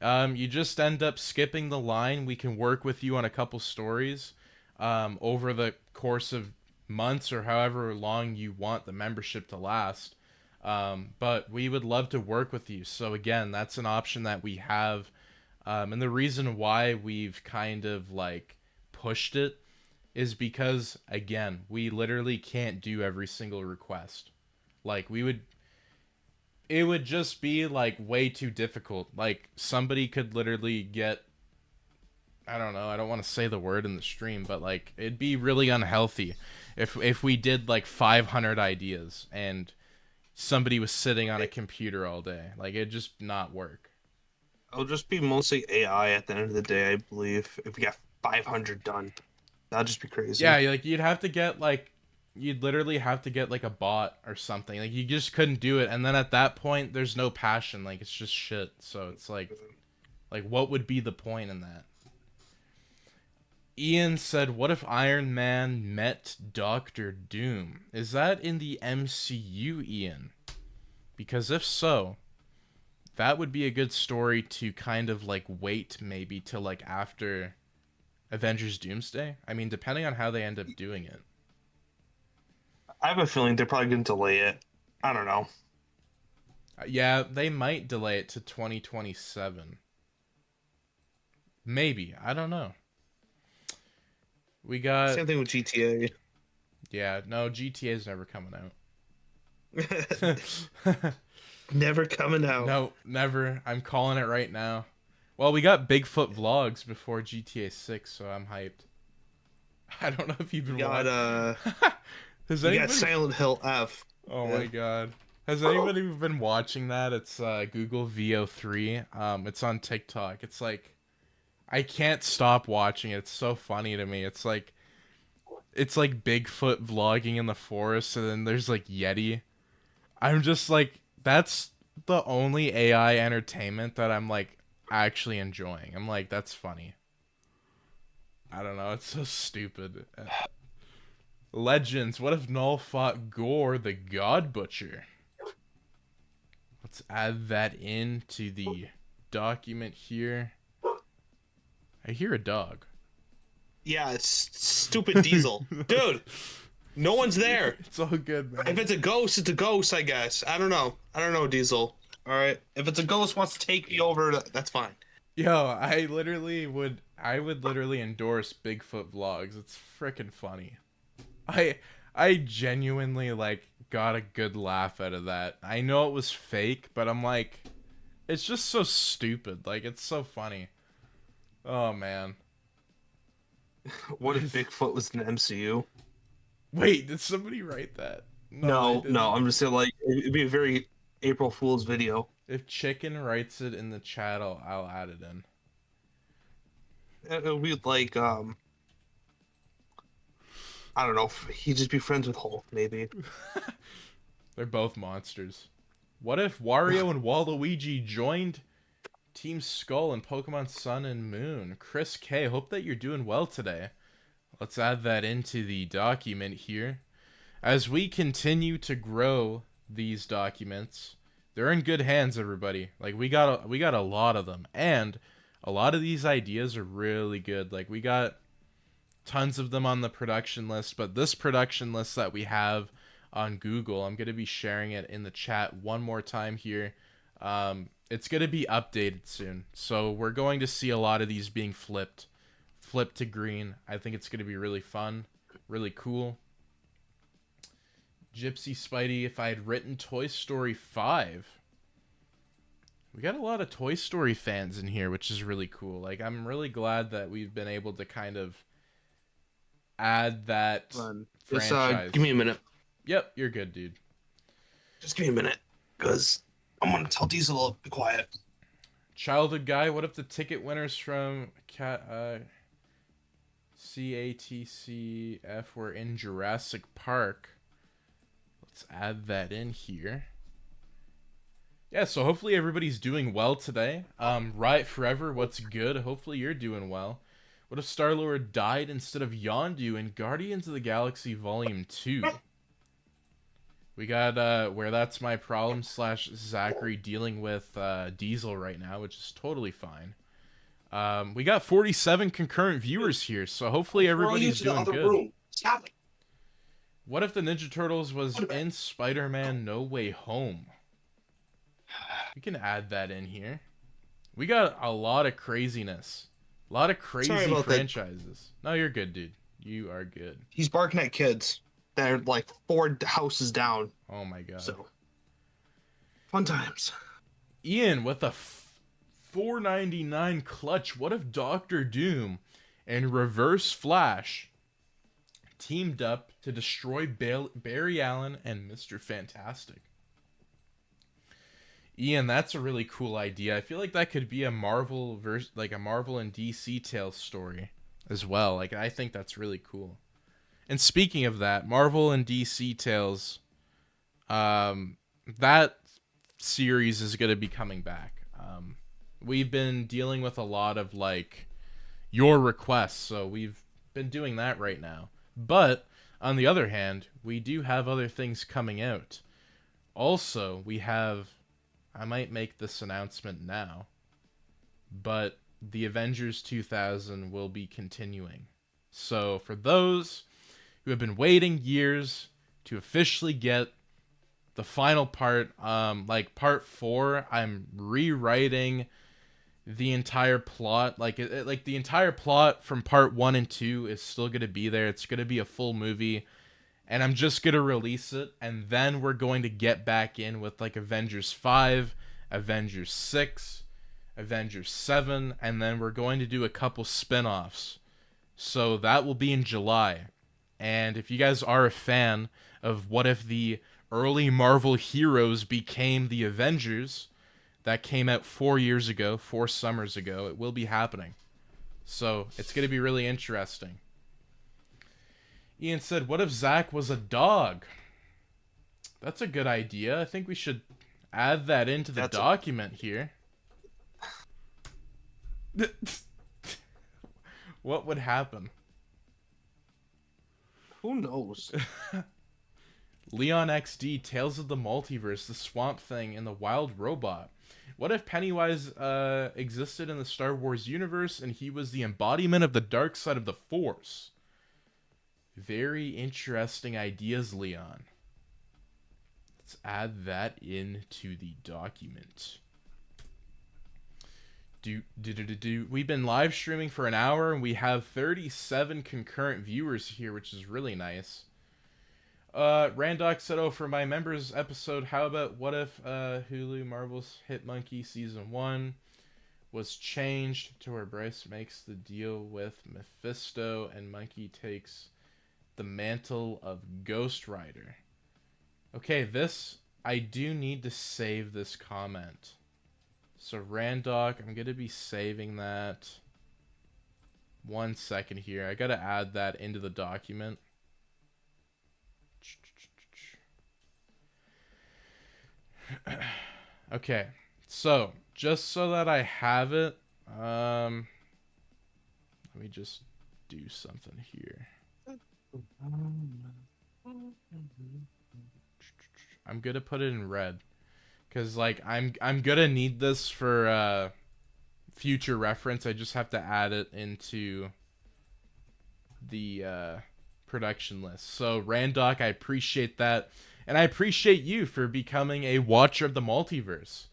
you just end up skipping the line. We can work with you on a couple stories over the course of months or however long you want the membership to last. But we would love to work with you. So again, that's an option that we have. And the reason why we've kind of like pushed it is because, again, we literally can't do every single request. Like it would just be like way too difficult. Like somebody could literally get, I don't know, I don't want to say the word in the stream, but like it'd be really unhealthy if we did like 500 ideas and somebody was sitting on a computer all day. Like it'd just not work. It'll just be mostly AI at the end of the day, I believe. If we got 500 done, that'd just be crazy. Yeah, like you'd literally have to get like a bot or something. Like you just couldn't do it, and then at that point there's no passion. Like it's just shit. So it's like what would be the point in that? Ian said, what if Iron Man met Doctor Doom? Is that in the MCU, Ian? Because if so, that would be a good story to kind of like wait maybe till like after Avengers Doomsday. I mean, depending on how they end up doing it. I have a feeling they're probably going to delay it. I don't know. Yeah, they might delay it to 2027. Maybe. I don't know. We got... Same thing with GTA. Yeah, no, GTA's never coming out. Never coming out. No, never. I'm calling it right now. Well, we got Bigfoot vlogs before GTA 6, so I'm hyped. I don't know if you've been watching. We got Silent Hill F. Oh my god. Has anybody been watching that? It's Google VO3. It's on TikTok. It's like I can't stop watching it. It's so funny to me. It's like Bigfoot vlogging in the forest, and then there's like Yeti. I'm just like, that's the only AI entertainment that I'm like actually enjoying. I'm like, that's funny. I don't know. It's so stupid. Legends. What if Null fought Gore the God Butcher? Let's add that into the document here. I hear a dog. Yeah, it's stupid Diesel. Dude, no one's there. It's all good, man. If it's a ghost, it's a ghost, I guess. I don't know, Diesel. All right. If it's a ghost wants to take me over, that's fine. Yo, I would literally endorse Bigfoot vlogs. It's freaking funny. I genuinely like got a good laugh out of that. I know it was fake, but I'm like, it's just so stupid. Like, it's so funny. Oh man. What if Bigfoot was in the MCU? Wait, did somebody write that? No, I'm just saying, like, it'd be a very April Fool's video. If Chicken writes it in the chat, I'll add it in. It'll be like, I don't know, he'd just be friends with Hulk, maybe. They're both monsters. What if Wario and Waluigi joined Team Skull in Pokemon Sun and Moon? Chris K, hope that you're doing well today. Let's add that into the document here. As we continue to grow these documents, they're in good hands, everybody. Like, we got a lot of them, and a lot of these ideas are really good. Like, we got tons of them on the production list, but this production list that we have on Google, I'm going to be sharing it in the chat one more time here. It's going to be updated soon, so we're going to see a lot of these being flipped to green. I think it's going to be really fun, really cool. Gypsy Spidey, if I had written Toy Story 5. We got a lot of Toy Story fans in here, which is really cool. Like, I'm really glad that we've been able to kind of add that franchise. Give me a minute. Yep, you're good, dude. Just give me a minute, because I'm going to tell Diesel to be quiet. Childhood Guy, what if the ticket winners from CATCF were in Jurassic Park? Let's add that in here. Yeah, so hopefully everybody's doing well today. Riot Forever, what's good? Hopefully you're doing well. What if Star-Lord died instead of Yondu in Guardians of the Galaxy Volume 2? We got Where That's My Problem / Zachary dealing with Diesel right now, which is totally fine. We got 47 concurrent viewers here, so hopefully everybody's doing good. Room. Stop it. What if the Ninja Turtles was in Spider-Man No Way Home? We can add that in here. We got a lot of craziness. A lot of crazy franchises. No, you're good, dude. You are good. He's barking at kids that are like 4 houses down. Oh my god. So, fun times. Ian with a $4.99 clutch. What if Doctor Doom and Reverse Flash teamed up to destroy Barry Allen and Mr. Fantastic? Ian, that's a really cool idea. I feel like that could be a Marvel a Marvel and DC Tales story as well. Like, I think that's really cool. And speaking of that, Marvel and DC Tales, that series is going to be coming back. We've been dealing with a lot of like your requests, so we've been doing that right now. But on the other hand, we do have other things coming out. Also, we have, I might make this announcement now, but the Avengers 2000 will be continuing. So for those who have been waiting years to officially get the final part, like part 4, I'm rewriting the entire plot. Like like the entire plot from part 1 and 2 is still going to be there. It's going to be a full movie, and I'm just going to release it, and then we're going to get back in with like Avengers 5, Avengers 6, Avengers 7, and then we're going to do a couple spin-offs. So that will be in July. And if you guys are a fan of what if the early Marvel heroes became the Avengers, that came out 4 years ago, 4 summers ago, it will be happening. So it's going to be really interesting. Ian said, what if Zach was a dog? That's a good idea. I think we should add that into the document here. What would happen? Who knows? Leon XD, Tales of the Multiverse, the Swamp Thing, and the Wild Robot. What if Pennywise existed in the Star Wars universe and he was the embodiment of the dark side of the Force? Very interesting ideas, Leon. Let's add that into the document. We've been live streaming for an hour and we have 37 concurrent viewers here, which is really nice. Randox said, oh, for my members episode, how about what if Hulu Marvel's Hit Monkey Season 1 was changed to where Bryce makes the deal with Mephisto and Monkey takes the mantle of Ghost Rider? Okay, I do need to save this comment. So Randoc, I'm going to be saving that. 1 second here. I got to add that into the document. Okay, so just so that I have it, let me just do something here. I'm gonna put it in red because like I'm gonna need this for future reference. I just have to add it into the production list. So Randoc, I appreciate that. And I appreciate you for becoming a watcher of the multiverse.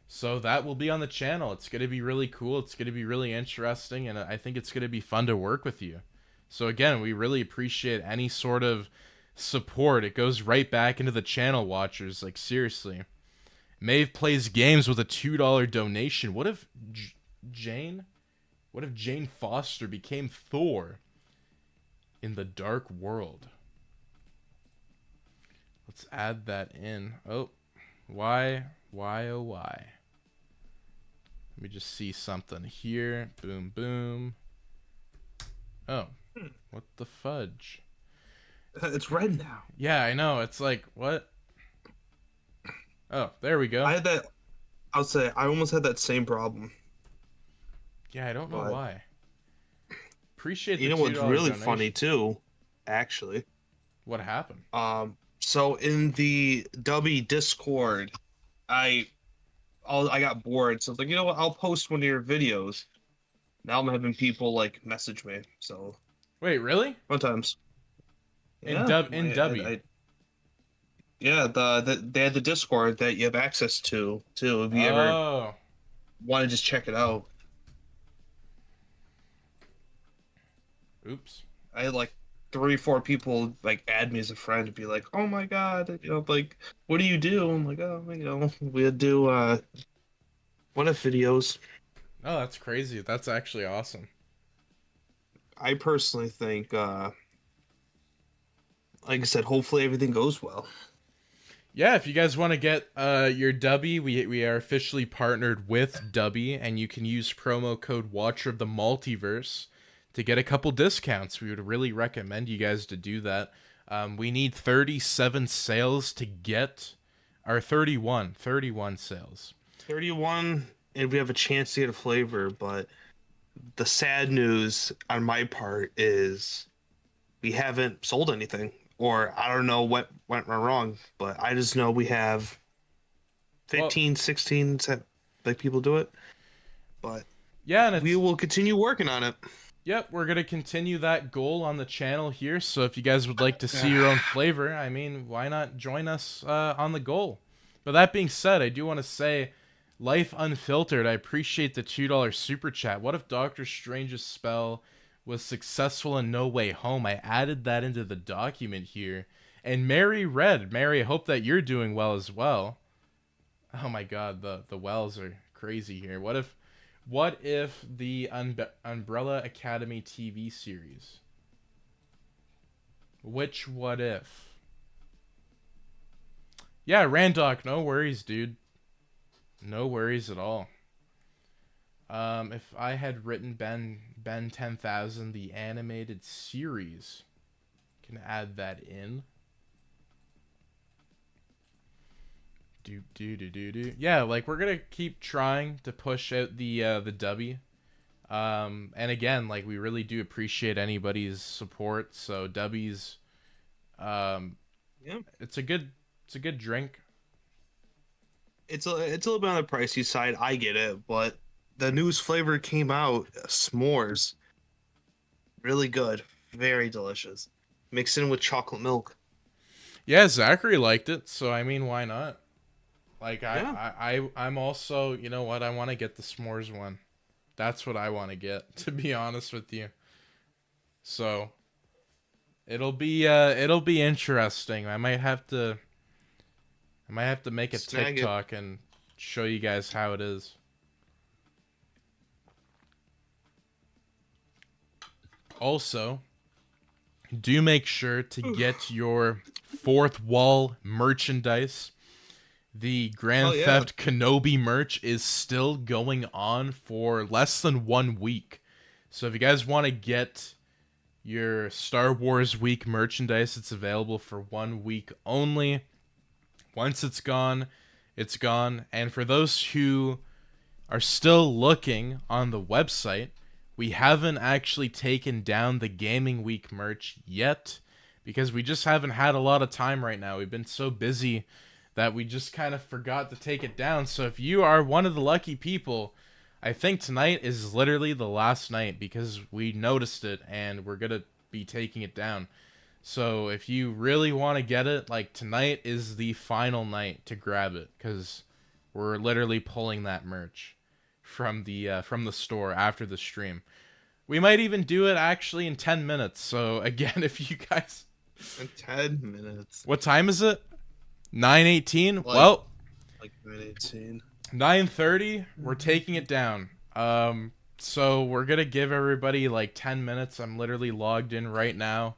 So that will be on the channel. It's going to be really cool. It's going to be really interesting. And I think it's going to be fun to work with you. So again, we really appreciate any sort of support. It goes right back into the channel watchers. Like, seriously. Maeve plays games with a $2 donation. What if Jane Foster became Thor in the Dark World? Let's add that in. Oh, why, oh, why? Let me just see something here. Boom, boom. Oh, what the fudge? It's red now. Yeah, I know. It's like, what? Oh, there we go. I had that. I'll say I almost had that same problem. Yeah, I don't know why. Appreciate the You know $2 what's really donation. funny too, actually. What happened? So in the Dubby Discord, I I got bored, so I was like, you know what? I'll post one of your videos. Now I'm having people like message me. So Wait, really? fun times. In Yeah, Dubby. yeah. They had the Discord that you have access to too. If you ever Oh. want to just check it out, Oops. I had like 3, 4 people like add me as a friend and be like, "Oh my god, you know, like, what do you do?" I'm like, "Oh, you know, we do what if videos." Oh, that's crazy. That's actually awesome. I personally think, like I said, hopefully everything goes well. Yeah, if you guys want to get your Dubby, we are officially partnered with Dubby, and you can use promo code Watcher of the Multiverse to get a couple discounts. We would really recommend you guys to do that. We need 37 sales to get our 31 sales. 31, and we have a chance to get a flavor, but the sad news on my part is we haven't sold anything, or I don't know what went wrong, but I just know we have 15, 16 like people do it, but yeah, and we will continue working on it. Yep, we're going to continue that goal on the channel here. So if you guys would like to see your own flavor, I mean, why not join us on the goal? But that being said, I do want to say, Life Unfiltered, I appreciate the $2 super chat. What if Doctor Strange's spell was successful in No Way Home? I added that into the document here. And Mary Red, Mary, I hope that you're doing well as well. Oh my god, the wells are crazy here. What if the Umbrella Academy TV series? Which what if? Yeah, Randock, no worries, dude. No worries at all. If I had written Ben 10,000, the animated series, can add that in. Yeah, like we're gonna keep trying to push out the Dubby. And again, like we really do appreciate anybody's support. So Dubby's, Yeah, it's a good drink. it's a little bit on the pricey side. I get it, but the newest flavor came out, s'mores. Really good, very delicious. Mixed in with chocolate milk. Yeah, Zachary liked it, so I mean, why not? Like Yeah. I'm also, you know what? I want to get the s'mores one. That's what I want to get, to be honest with you. So it'll be interesting. I might have to make a Snag TikTok and show you guys how it is. Also, do make sure to get your Fourth Wall merchandise. The Grand Theft Kenobi merch is still going on for less than 1 week. So if you guys want to get your Star Wars Week merchandise, it's available for 1 week only. Once it's gone, it's gone. And for those who are still looking on the website, we haven't actually taken down the Gaming Week merch yet because we just haven't had a lot of time right now. We've been so busy that we just kind of forgot to take it down. So if you are one of the lucky people, I think tonight is literally the last night because we noticed it and we're going to be taking it down. So if you really want to get it, like tonight is the final night to grab it because we're literally pulling that merch from the store after the stream. We might even do it actually in 10 minutes. So again, if you guys... In 10 minutes. What time is it? 9:18. Like, well, like 9:18. 9:30. We're taking it down. So we're gonna give everybody like 10 minutes. I'm literally logged in right now.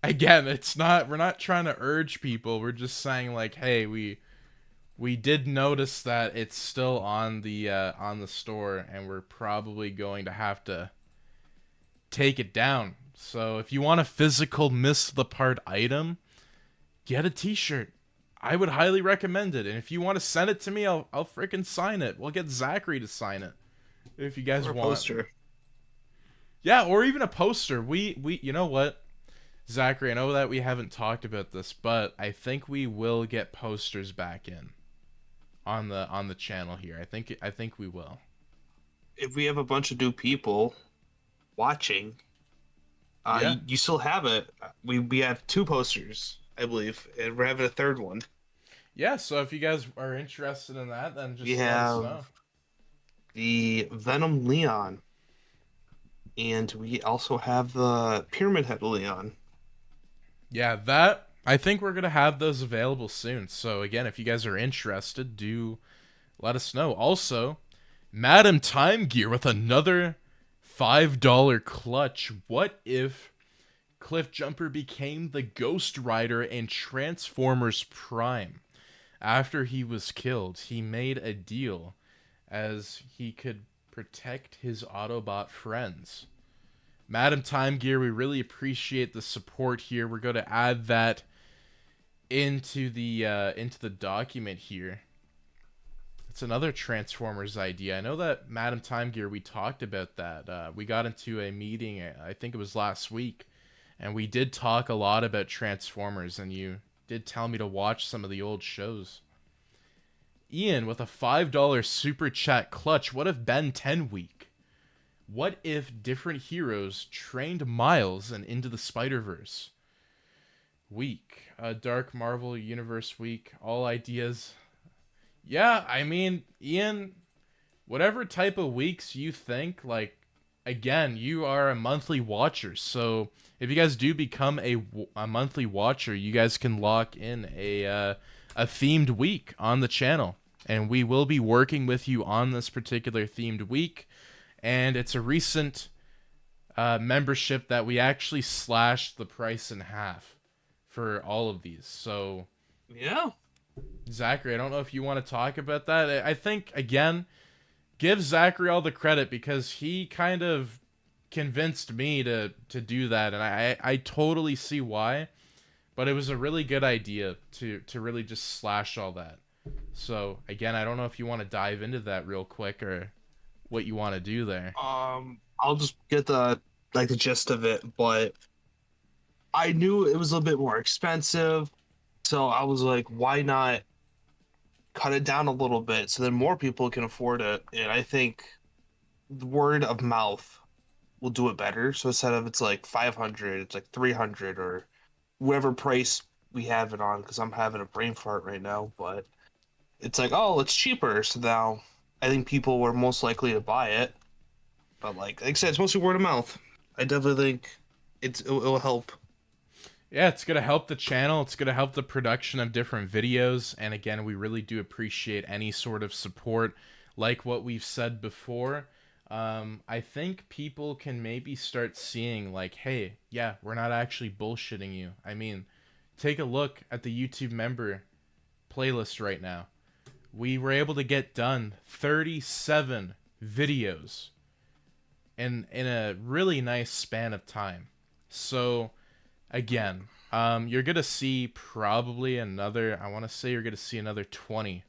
Again, we're not trying to urge people. We're just saying like, hey, we did notice that it's still on the store, and we're probably going to have to take it down. So if you want a physical Miss the Part item, get a t-shirt. I would highly recommend it. And if you want to send it to me, I'll freaking sign it. We'll get Zachary to sign it if you guys Or a want. poster. Yeah, or even a poster. We you know what, Zachary, I know that we haven't talked about this, but I think we will get posters back in on the channel here. I think we will. If we have a bunch of new people watching, Yeah. you still have it. We have 2 posters, I believe, and we're having a third one. Yeah, so if you guys are interested in that, then We just let us know. have the Venom Leon, and we also have the Pyramid Head Leon. Yeah, that I think we're gonna have those available soon. So again, if you guys are interested, do let us know. Also, Madam Time Gear with another $5 clutch. What if Cliff Jumper became the Ghost Rider in Transformers Prime? After he was killed, he made a deal as he could protect his Autobot friends. Madam Time Gear, we really appreciate the support here. We're going to add that into the document here. It's another Transformers idea. I know that Madam Time Gear, we talked about that. We got into a meeting, I think it was last week, and we did talk a lot about Transformers, and you did tell me to watch some of the old shows. Ian with a $5 super chat clutch. What if Ben 10 week? What if different heroes trained Miles and Into the Spider-Verse? Week. Dark Marvel Universe week. All ideas. Yeah, I mean, Ian, whatever type of weeks you think, like, again, you are a monthly watcher. So if you guys do become a monthly watcher, you guys can lock in a themed week on the channel. And we will be working with you on this particular themed week. And it's a recent membership that we actually slashed the price in half for all of these. So, Yeah. Zachary, I don't know if you want to talk about that. I think, again, give Zachary all the credit because he kind of convinced me to do that. And I totally see why. But it was a really good idea to really just slash all that. So, again, I don't know if you want to dive into that real quick or what you want to do there. I'll just get the gist of it, but I knew it was a little bit more expensive, so I was like, why not cut it down a little bit so then more people can afford it? And I think the word of mouth will do it better. So instead of it's like 500, it's like 300 or whatever price we have it on, because I'm having a brain fart right now, but it's like, oh, it's cheaper. So now I think people were most likely to buy it. But like I said, it's mostly word of mouth. I definitely think it'll help. Yeah, it's going to help the channel. It's going to help the production of different videos. And again, we really do appreciate any sort of support. Like what we've said before, I think people can maybe start seeing like, hey, yeah, we're not actually bullshitting you. I mean, take a look at the YouTube member playlist right now. We were able to get done 37 videos in a really nice span of time. So again, you're gonna see probably another, I want to say you're gonna see another 20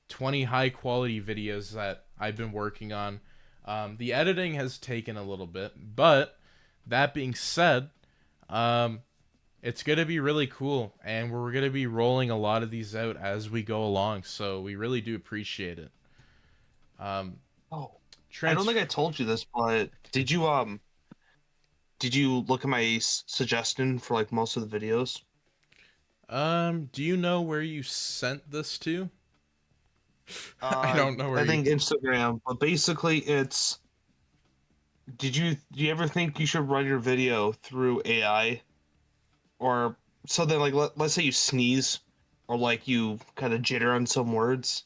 high quality videos that I've been working on. The editing has taken a little bit, but that being said, it's going to be really cool, and we're going to be rolling a lot of these out as we go along, so we really do appreciate it. I don't think I told you this, but did you look at my suggestion for like most of the videos? Do you know where you sent this to? I don't know where I think Instagram, but basically it's do you ever think you should run your video through AI? Or something like let's say you sneeze or like you kind of jitter on some words.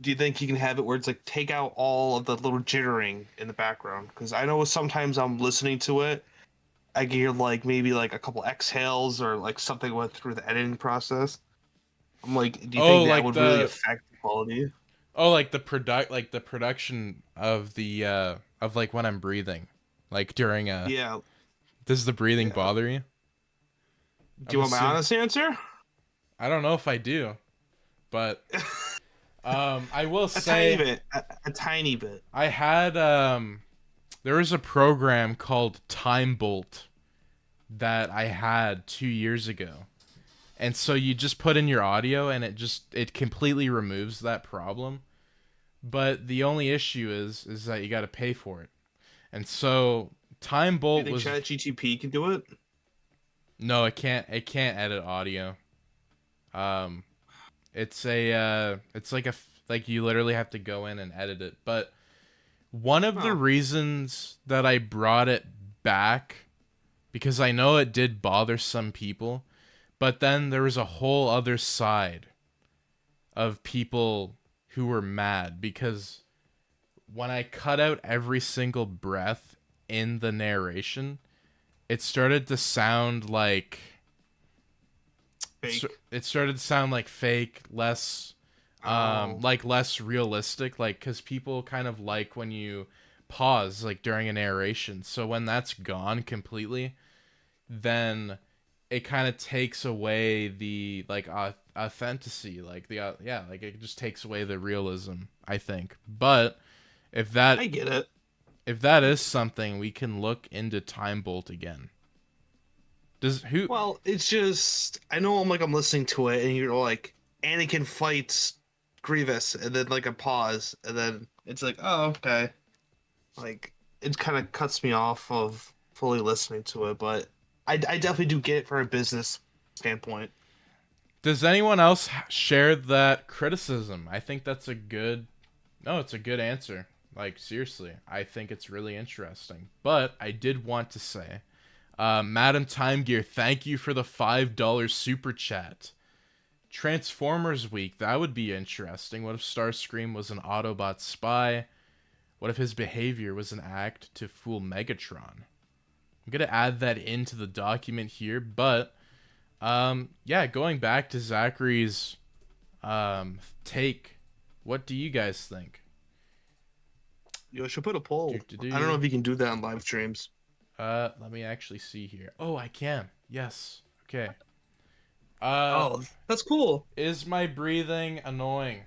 Do you think you can have it where it's like take out all of the little jittering in the background? Because I know sometimes I'm listening to it, I can hear like maybe like a couple exhales or like something went through the editing process. I'm like, do you think that would really affect the quality? Oh, like the production of the of like when I'm breathing, like during a Yeah. Does the breathing bother you? Do you want my honest answer? I don't know if I do, but I will say a tiny bit. I had there was a program called Time Bolt that I had 2 years ago. And so you just put in your audio and it completely removes that problem. But the only issue is that you got to pay for it. And so Time Do Bolt you think was ChatGTP can do it? no, it can't edit audio. Um it's like like you literally have to go in and edit it. But one of the Oh. reasons that I brought it back, because I know it did bother some people, but then there was a whole other side of people who were mad because when I cut out every single breath in the narration, it started to sound like Fake. it started to sound like fake, less Oh. like less realistic, like cuz people kind of like when you pause like during a narration. So when that's gone completely, then it kind of takes away the like authenticity, like the yeah, like it just takes away the realism, I think. But if that I get it. if that is something, we can look into Time Bolt again. Does who Well, it's just I know I'm listening to it and you're like Anakin fights Grievous and then like a pause and then it's like, oh, okay. Like it kind of cuts me off of fully listening to it, but I definitely do get it from a business standpoint. does anyone else share that criticism? I think that's a good no, it's a good answer. Like seriously, I think it's really interesting. But I did want to say, Madam Time Gear, thank you for the $5 super chat. Transformers Week, that would be interesting. What if Starscream was an Autobot spy? What if his behavior was an act to fool Megatron? I'm gonna add that into the document here, but yeah, going back to Zachary's take, what do you guys think? You should put a poll. Do-do-do. I don't know if you can do that on live streams. Let me actually see here. Oh, I can. Yes. Okay. Oh, that's cool. Is my breathing annoying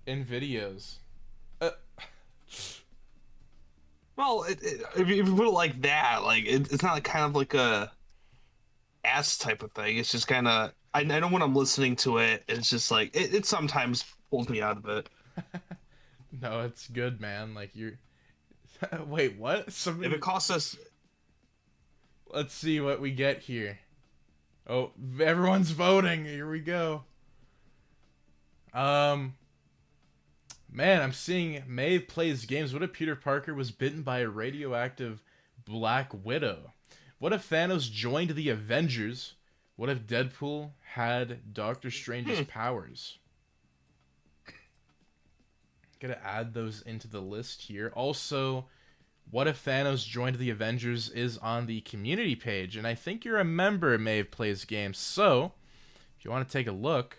in videos? Well, if you put it like that, like it's not kind of like a ass type of thing. It's just kind of I know when I'm listening to it, it's just like it sometimes pulls me out of it. No, it's good, man. Like you're. Wait, what? Somebody. If it costs us, Let's see what we get here. Oh, everyone's voting. Here we go. Man, I'm seeing Maeve plays games. What if Peter Parker was bitten by a radioactive Black Widow? What if Thanos joined the Avengers? What if Deadpool had Doctor Strange's powers? Gotta add those into the list here. Also, what if Thanos joined the Avengers is on the community page, and I think you're a member of Maeve Plays Games, so if you want to take a look,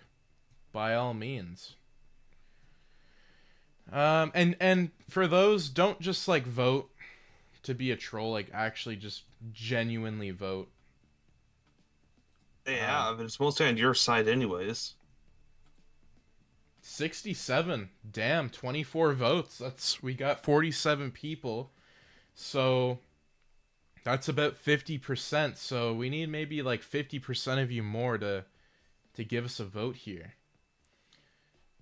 by all means. And for those, don't just like vote to be a troll, like actually just genuinely vote. yeah, but it's mostly on your side, anyways. 67. Damn, 24 votes. We got 47 people. So that's about 50%. So we need maybe like 50% of you more to give us a vote here.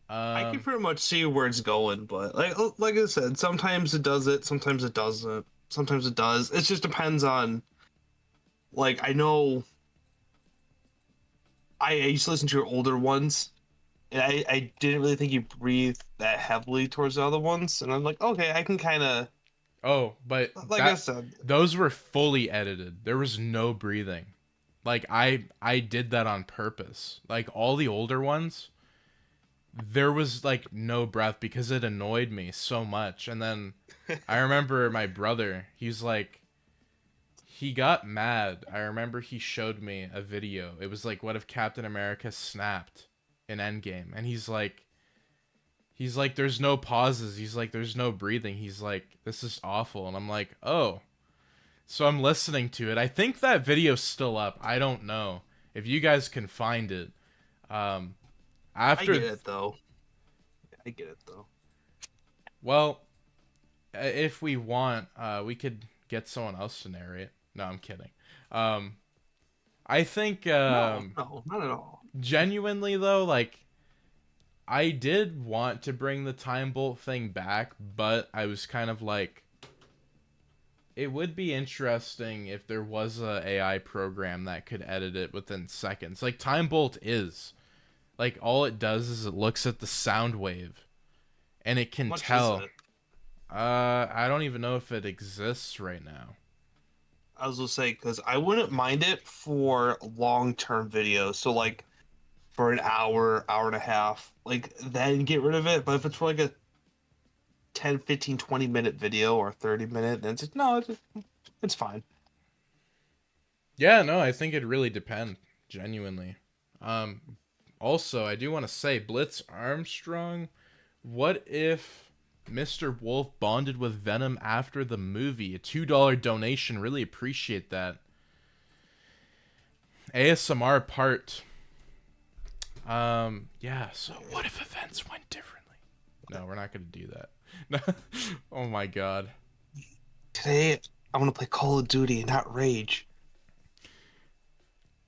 I can pretty much see where it's going, but like I said, sometimes it does it, sometimes it doesn't, sometimes it does. It just depends on. Like I know, I used to listen to your older ones, and I didn't really think you breathed that heavily towards the other ones, and I'm like, okay, I can kind of. Oh, but Like I said, those were fully edited. There was no breathing. Like I did that on purpose. Like all the older ones, there was like no breath because it annoyed me so much. And then I remember my brother, he's like he got mad. I remember he showed me a video. It was like what if Captain America snapped in Endgame? And he's like there's no pauses. He's like there's no breathing. He's like this is awful. And I'm like, "Oh." So I'm listening to it. I think that video's still up. I don't know if you guys can find it. After I get it though. Well, if we want, we could get someone else to narrate. No, I'm kidding. I think No, not at all. genuinely though, like I did want to bring the time bolt thing back, but I was kind of like, it would be interesting if there was a AI program that could edit it within seconds. Like time bolt is. Like all it does is it looks at the sound wave and it can How much tell. is it? I don't even know if it exists right now. I was gonna say because I wouldn't mind it for long-term videos. So like for an hour, hour and a half, like then get rid of it. But if it's for like a 10, 15, 20-minute video or 30-minute, then it's just, no, it's fine. Yeah, no, I think it really depends, genuinely. Also, I do want to say, Blitz Armstrong, what if Mr. Wolf bonded with Venom after the movie? A $2 donation, really appreciate that. ASMR part. Yeah, so what if events went differently? No, we're not going to do that. Oh my god. Today, I want to play Call of Duty, not Rage.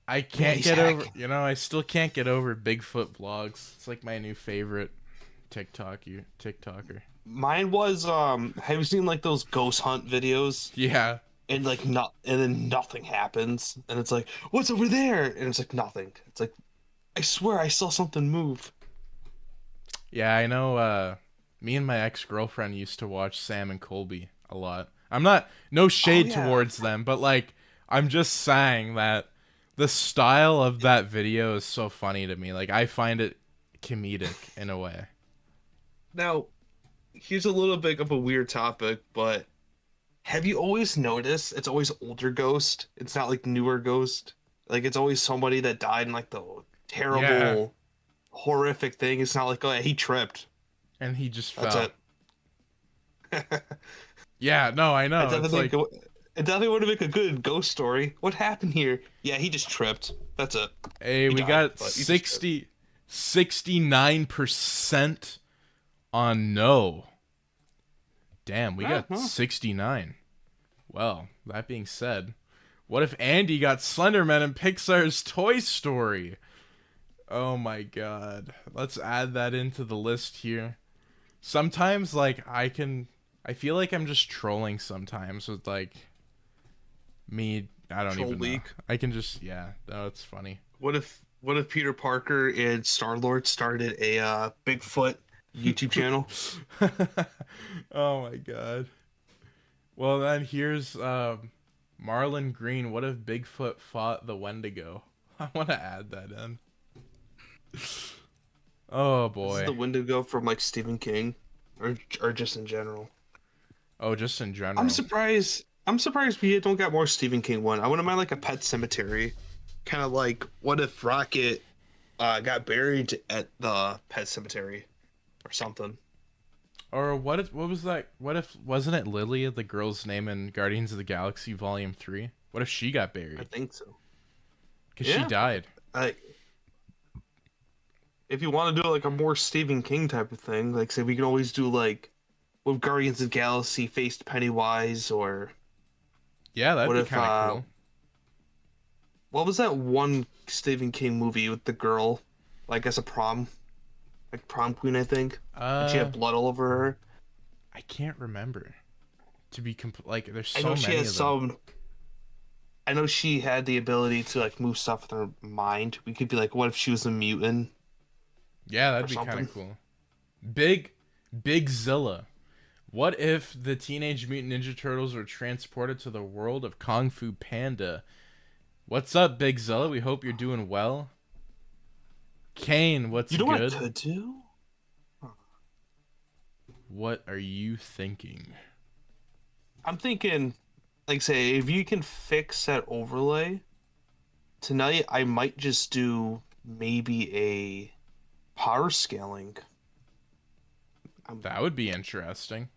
I can't he's get over, hacking. you know, I still can't get over Bigfoot vlogs. It's like my new favorite TikToker. Mine was have you seen like those ghost hunt videos Yeah. and like not and then nothing happens and it's like what's over there and it's like nothing. It's like I swear I saw something move. Yeah, I know me and my ex-girlfriend used to watch Sam and Colby a lot. I'm not no shade yeah. towards them, but like I'm just saying that the style of that video is so funny to me. Like I find it comedic in a way. Now, here's a little bit of a weird topic, but have you always noticed it's always older ghost? It's not like newer ghost. Like it's always somebody that died in like the terrible, Yeah. horrific thing. It's not like oh he tripped. And he just That's fell. it. Yeah, no, I know. It's like It definitely would make a good ghost story. What happened here? Yeah, he just tripped. That's it. hey, He we died, got but he just tripped. 69% on no. Damn, we Yeah, got no. 69. Well, that being said, what if Andy got Slenderman in Pixar's Toy Story? Oh my god. Let's add that into the list here. Sometimes, like, I feel like I'm just trolling sometimes with, like, me. I don't Troll even know. week. I can just, yeah, no, it's funny. What if Peter Parker and Star-Lord started a Bigfoot YouTube channel? Oh my god. Well, then here's Marlon Green. What if Bigfoot fought the Wendigo? I want to add that in. Oh This is boy. the Wendigo from like Stephen King, or just in general. Oh, just in I'm general. surprised. I'm surprised we don't got more Stephen King one. I wouldn't mind like a Pet Cemetery, kind of like what if Rocket got buried at the Pet Cemetery, or something. Or what was that? What if wasn't it Lily, the girl's name in Guardians of the Galaxy Volume 3? What if she got I buried? think so. Cuz she Yeah. died. Like, if you want to do like a more Stephen King type of thing, like say we can always do like with Guardians of the Galaxy faced Pennywise, or Yeah, that'd what be if kind of cool. what was that one Stephen King movie with the girl, like as a prom, like prom queen, I think, and she had blood all over her. I can't remember. To be like there's I so know she many has of them. some. I know she had the ability to like move stuff with her mind. We could be like, what if she was a mutant Yeah, or that'd be kind something? of cool. Big Zilla. What if the Teenage Mutant Ninja Turtles were transported to the world of Kung Fu Panda? What's up, Big Zilla? We hope you're doing well. Kane, what's You know what I good? could do? What are you thinking? I'm thinking, like, say, if you can fix that overlay tonight, I might just do maybe a power scaling That would be interesting.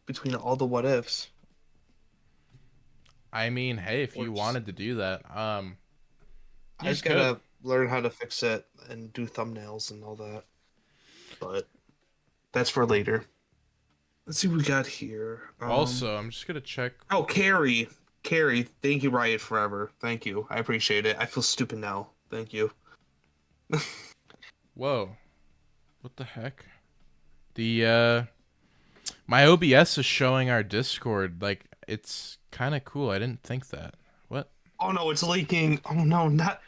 between all the what ifs. I mean, hey, if Or you just- wanted to do that, I you just could. gotta learn how to fix it and do thumbnails and all that. But that's for later. Let's see what we got here. Also, I'm just gonna check. Oh, Carrie, thank you, Riot Forever. Thank you. I appreciate it. I feel stupid now. Thank you. Whoa, what the heck? The my OBS is showing our Discord. Like, it's kind of cool. I didn't think that. What? Oh no, it's leaking. Oh no, not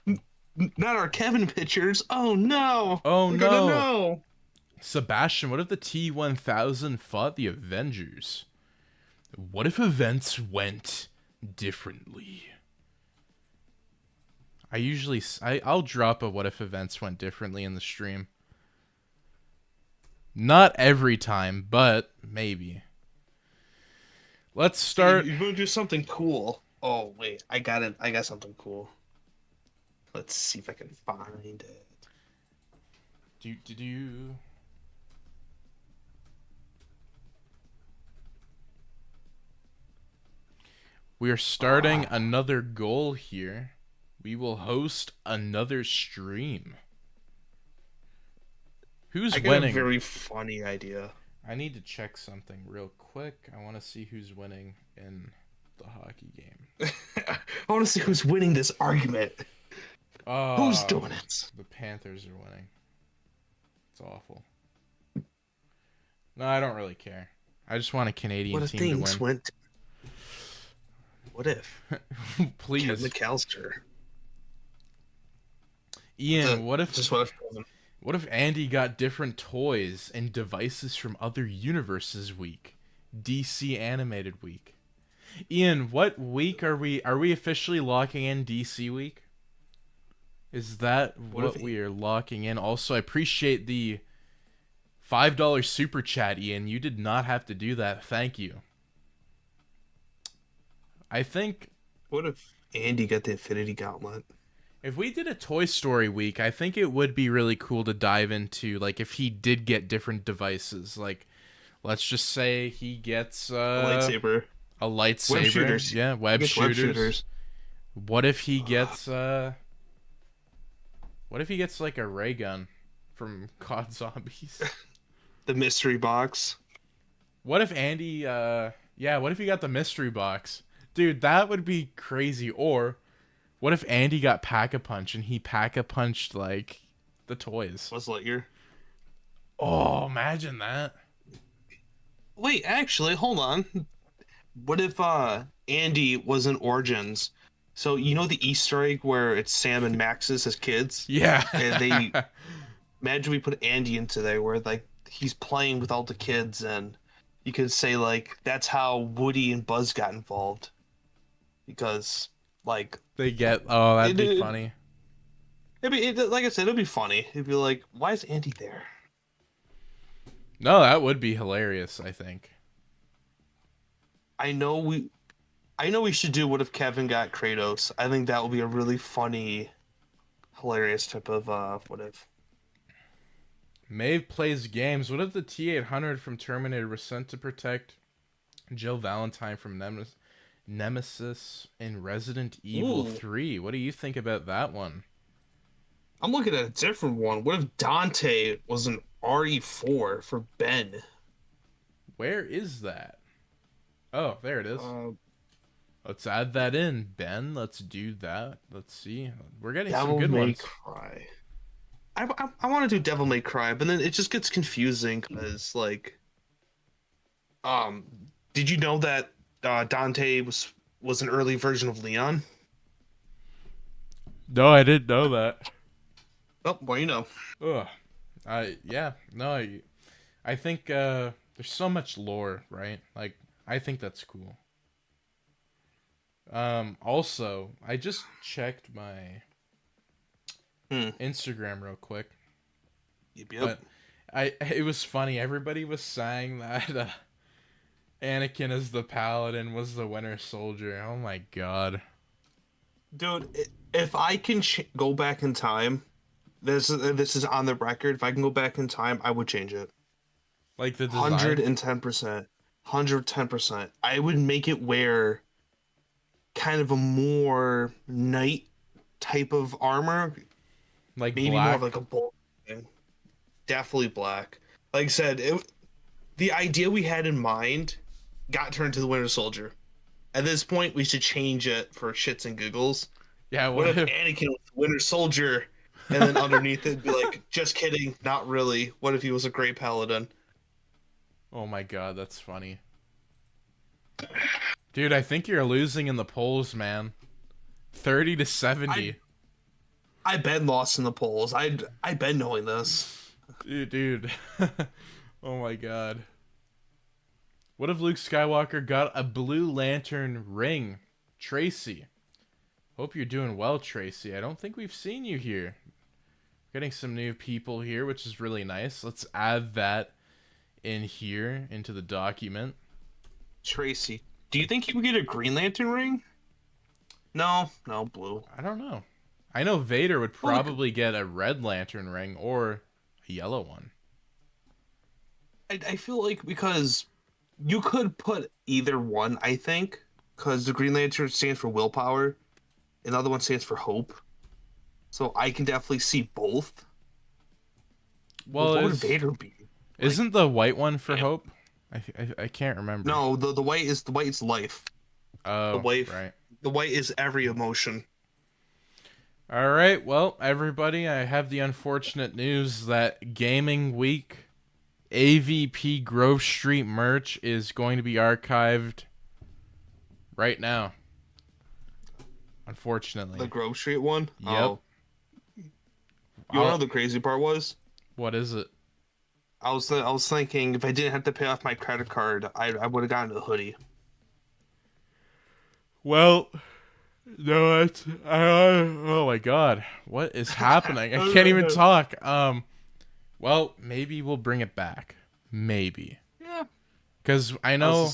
our Kevin pictures. Oh no. Oh We're gonna no, know. Sebastian. What if the T-1000 fought the Avengers? What if events went differently? I'll drop a what if events went differently in the stream. Not every time, but maybe. Let's start. You're gonna do something cool. Oh wait, I got it. I got something cool. Let's see if I can find it. Do. We are starting another goal here. We will host another stream. Who's I got winning? a very funny idea. I need to check something real quick. I want to see who's winning in the hockey game. I want to see who's winning this argument. Who's doing it? The Panthers are winning. It's awful. No, I don't really care. I just want a Canadian What if team to things win. went? What if? Please, Kevin McAllister. Ian. What if? Just what if? What if Andy got different toys and devices from other universes week? DC animated week. Ian, what week are we officially locking in DC week? Is that what we are locking in? Also, I appreciate the $5 super chat, Ian. You did not have to do that. Thank you. I think... What if Andy got the Infinity Gauntlet? If we did a Toy Story week, I think it would be really cool to dive into, like, if he did get different devices. Like, let's just say he gets... A lightsaber. A lightsaber. Web shooters. Yeah, web shooters. What if he gets... What if he gets, like, a ray gun from COD Zombies? The mystery box. What if Andy... Yeah, what if he got the mystery box? Dude, that would be crazy. Or... What if Andy got Pack-a-Punch and he Pack-a-Punched, like, the toys? Buzz Lightyear. Oh, imagine that. Wait, actually, hold on. What if Andy was in Origins? So, you know the Easter egg where it's Sam and Max's as kids? Yeah. And they... Imagine we put Andy into there where, like, he's playing with all the kids and you could say, like, that's how Woody and Buzz got involved. Because, like... They get... Oh, that'd be funny. Like I said, it'd be funny. It'd be like, why is Andy there? No, that would be hilarious, I think. I know we should do what if Kevin got Kratos. I think that would be a really funny, hilarious type of what if. Maeve plays games. What if the T-800 from Terminator was sent to protect Jill Valentine from Nemesis in Resident Evil 3? What do you think about that one? I'm looking at a different one. What if Dante was an RE4 for Ben? Where is that? Oh, there it is. Let's add that in, Ben. Let's do that. Let's see. We're getting some good ones. Cry. I want to do Devil May Cry, but then it just gets confusing because, like, did you know that Dante was an early version of Leon? No, I didn't know that. Oh, well, you know. Ugh. Yeah. No, I think there's so much lore, right? Like, I think that's cool. Also, I just checked my Instagram real quick. Yep. But it was funny. Everybody was saying that Anakin as the Paladin was the Winter Soldier. Oh my god. Dude, if I can go back in time, this is on the record. If I can go back in time, I would change it. Like the design? 110%. 110%. I would make it wear kind of a more knight type of armor. Like maybe black? more of like a bolt thing. Definitely black. Like I said, the idea we had in mind got turned to the Winter Soldier. At this point, we should change it for shits and giggles. Yeah, What what if if Anakin was the Winter Soldier, and then underneath it'd be like, just kidding, not really. What if he was a Grey Paladin? Oh my god, that's funny. Dude, I think you're losing in the polls, man. 30 to 70. I've been lost in the polls. I've been knowing this. Dude. Oh my god. What if Luke Skywalker got a Blue Lantern ring? Tracy. Hope you're doing well, Tracy. I don't think we've seen you here. Getting some new people here, which is really nice. Let's add that in here into the document. Tracy, do you think you would get a Green Lantern ring? No, blue. I don't know. I know Vader would probably get a Red Lantern ring or a yellow one. I feel like because you could put either one, I think, because the Green Lantern stands for willpower, and the other one stands for hope. So I can definitely see both. Well, what would Vader be? Isn't the white one for hope? I can't remember. No, the white is life. Oh, the white, right. The white is every emotion. All right, well, everybody, I have the unfortunate news that Gaming Week AVP Grove Street merch is going to be archived right now. Unfortunately. The Grove Street one? Yep. Oh. You know what the crazy part was? What is it? I was thinking if I didn't have to pay off my credit card, I would have gotten a hoodie. Well, no, that's oh my god, what is happening? I can't even talk. Well, maybe we'll bring it back. Maybe. Yeah. Because I know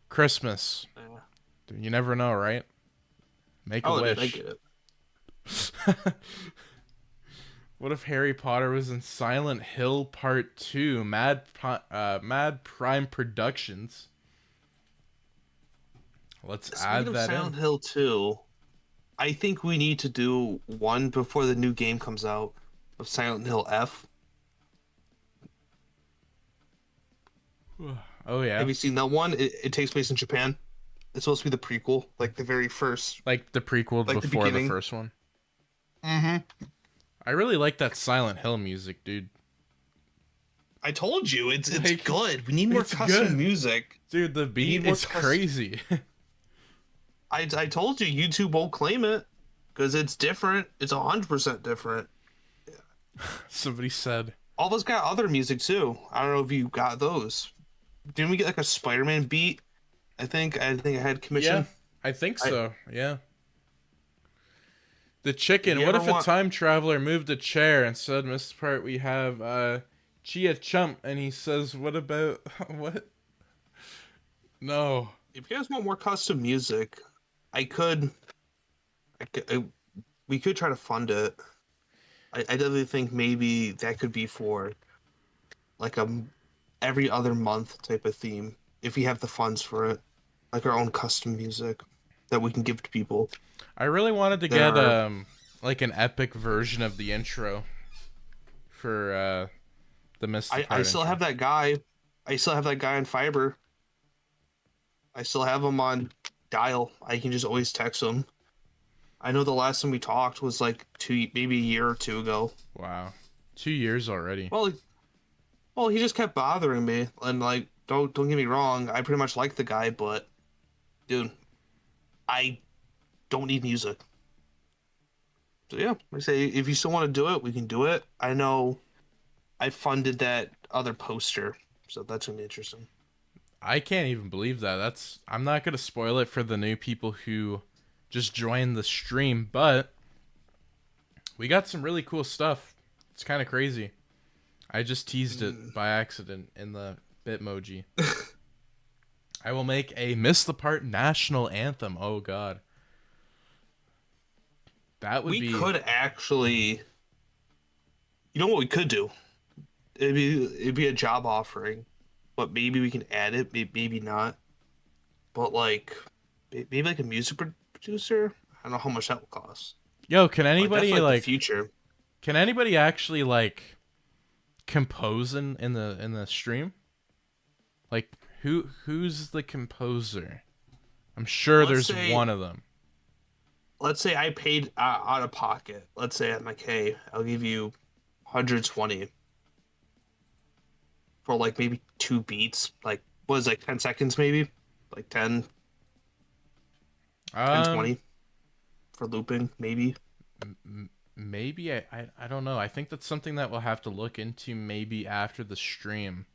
Christmas. Yeah. You never know, right? Make a wish. I get it. What if Harry Potter was in Silent Hill Part 2, Mad Prime Productions? Let's add that Silent in. Hill 2, I think we need to do one before the new game comes out of Silent Hill F. Oh, yeah. Have you seen that one? It takes place in Japan. It's supposed to be the prequel, like the very first. Like the prequel like before the the first one. Mm-hmm. I really like that Silent Hill music, dude. I told you, it's Like, good. We need more custom good. music. Dude, the beat is crazy. I told you, YouTube won't claim it because it's different. It's 100% different. Somebody said. All those got other music too. I don't know if you got those. Didn't we get like a Spider-Man beat? I think I had commission. Yeah, I think so. Yeah. The chicken. You What ever if a time traveler moved a chair and said, "Mr. Part, we have Chia Chump," and he says, "What about what?" No. If you guys want more custom music, we could try to fund it. I definitely think maybe that could be for like every other month type of theme if we have the funds for it, like our own custom music that we can give to people. I really wanted to get like an epic version of the intro for the MissedThePart. I still have that guy. I still have that guy on Fiber. I still have him on dial. I can just always text him. I know the last time we talked was like maybe a year or two ago. Wow, 2 years already. Well, he just kept bothering me, and like, don't get me wrong, I pretty much like the guy, but dude, I don't need music. So yeah, I say if you still want to do it, we can do it. I know I funded that other poster, so that's gonna be interesting. I can't even believe that. I'm not gonna spoil it for the new people who just joined the stream, but we got some really cool stuff. It's kind of crazy. I just teased it by accident in the Bitmoji. I will make a MissedThePart national anthem. Oh god. That would be... We could actually... You know what we could do? It'd be a job offering, but maybe we can add it, maybe not. But like, maybe like a music producer? I don't know how much that will cost. Yo, can anybody like the future? Can anybody actually like compose in the stream? Like who's the composer? I'm sure Let's there's say- one of them. Let's say I paid out of pocket. Let's say I'm like, hey, I'll give you 120 for like maybe 2 beats. Like, what is it, like 10 seconds maybe? Like 10, 10, 20 for looping, maybe. Maybe I don't know. I think that's something that we'll have to look into maybe after the stream.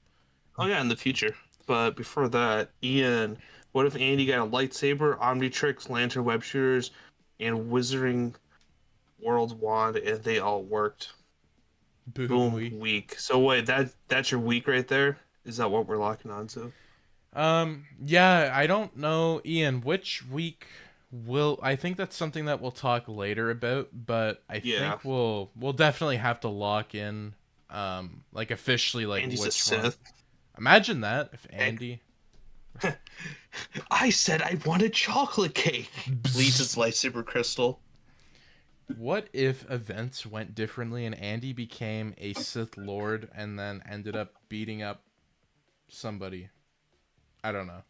Oh yeah, in the future. But before that, Ian, what if Andy got a lightsaber, Omnitrix, lantern web shooters, and Wizarding World wand, and they all worked? Boom, week. So wait, that's your week right there? Is that what we're locking on to? Yeah, I don't know, Ian, which week I think that's something that we'll talk later about, but I think we'll definitely have to lock in like officially like Andy's a which one. Sith. Imagine that if Andy I said I wanted chocolate cake. Bleeds his lightsaber crystal. What if events went differently and Andy became a Sith Lord and then ended up beating up somebody? I don't know.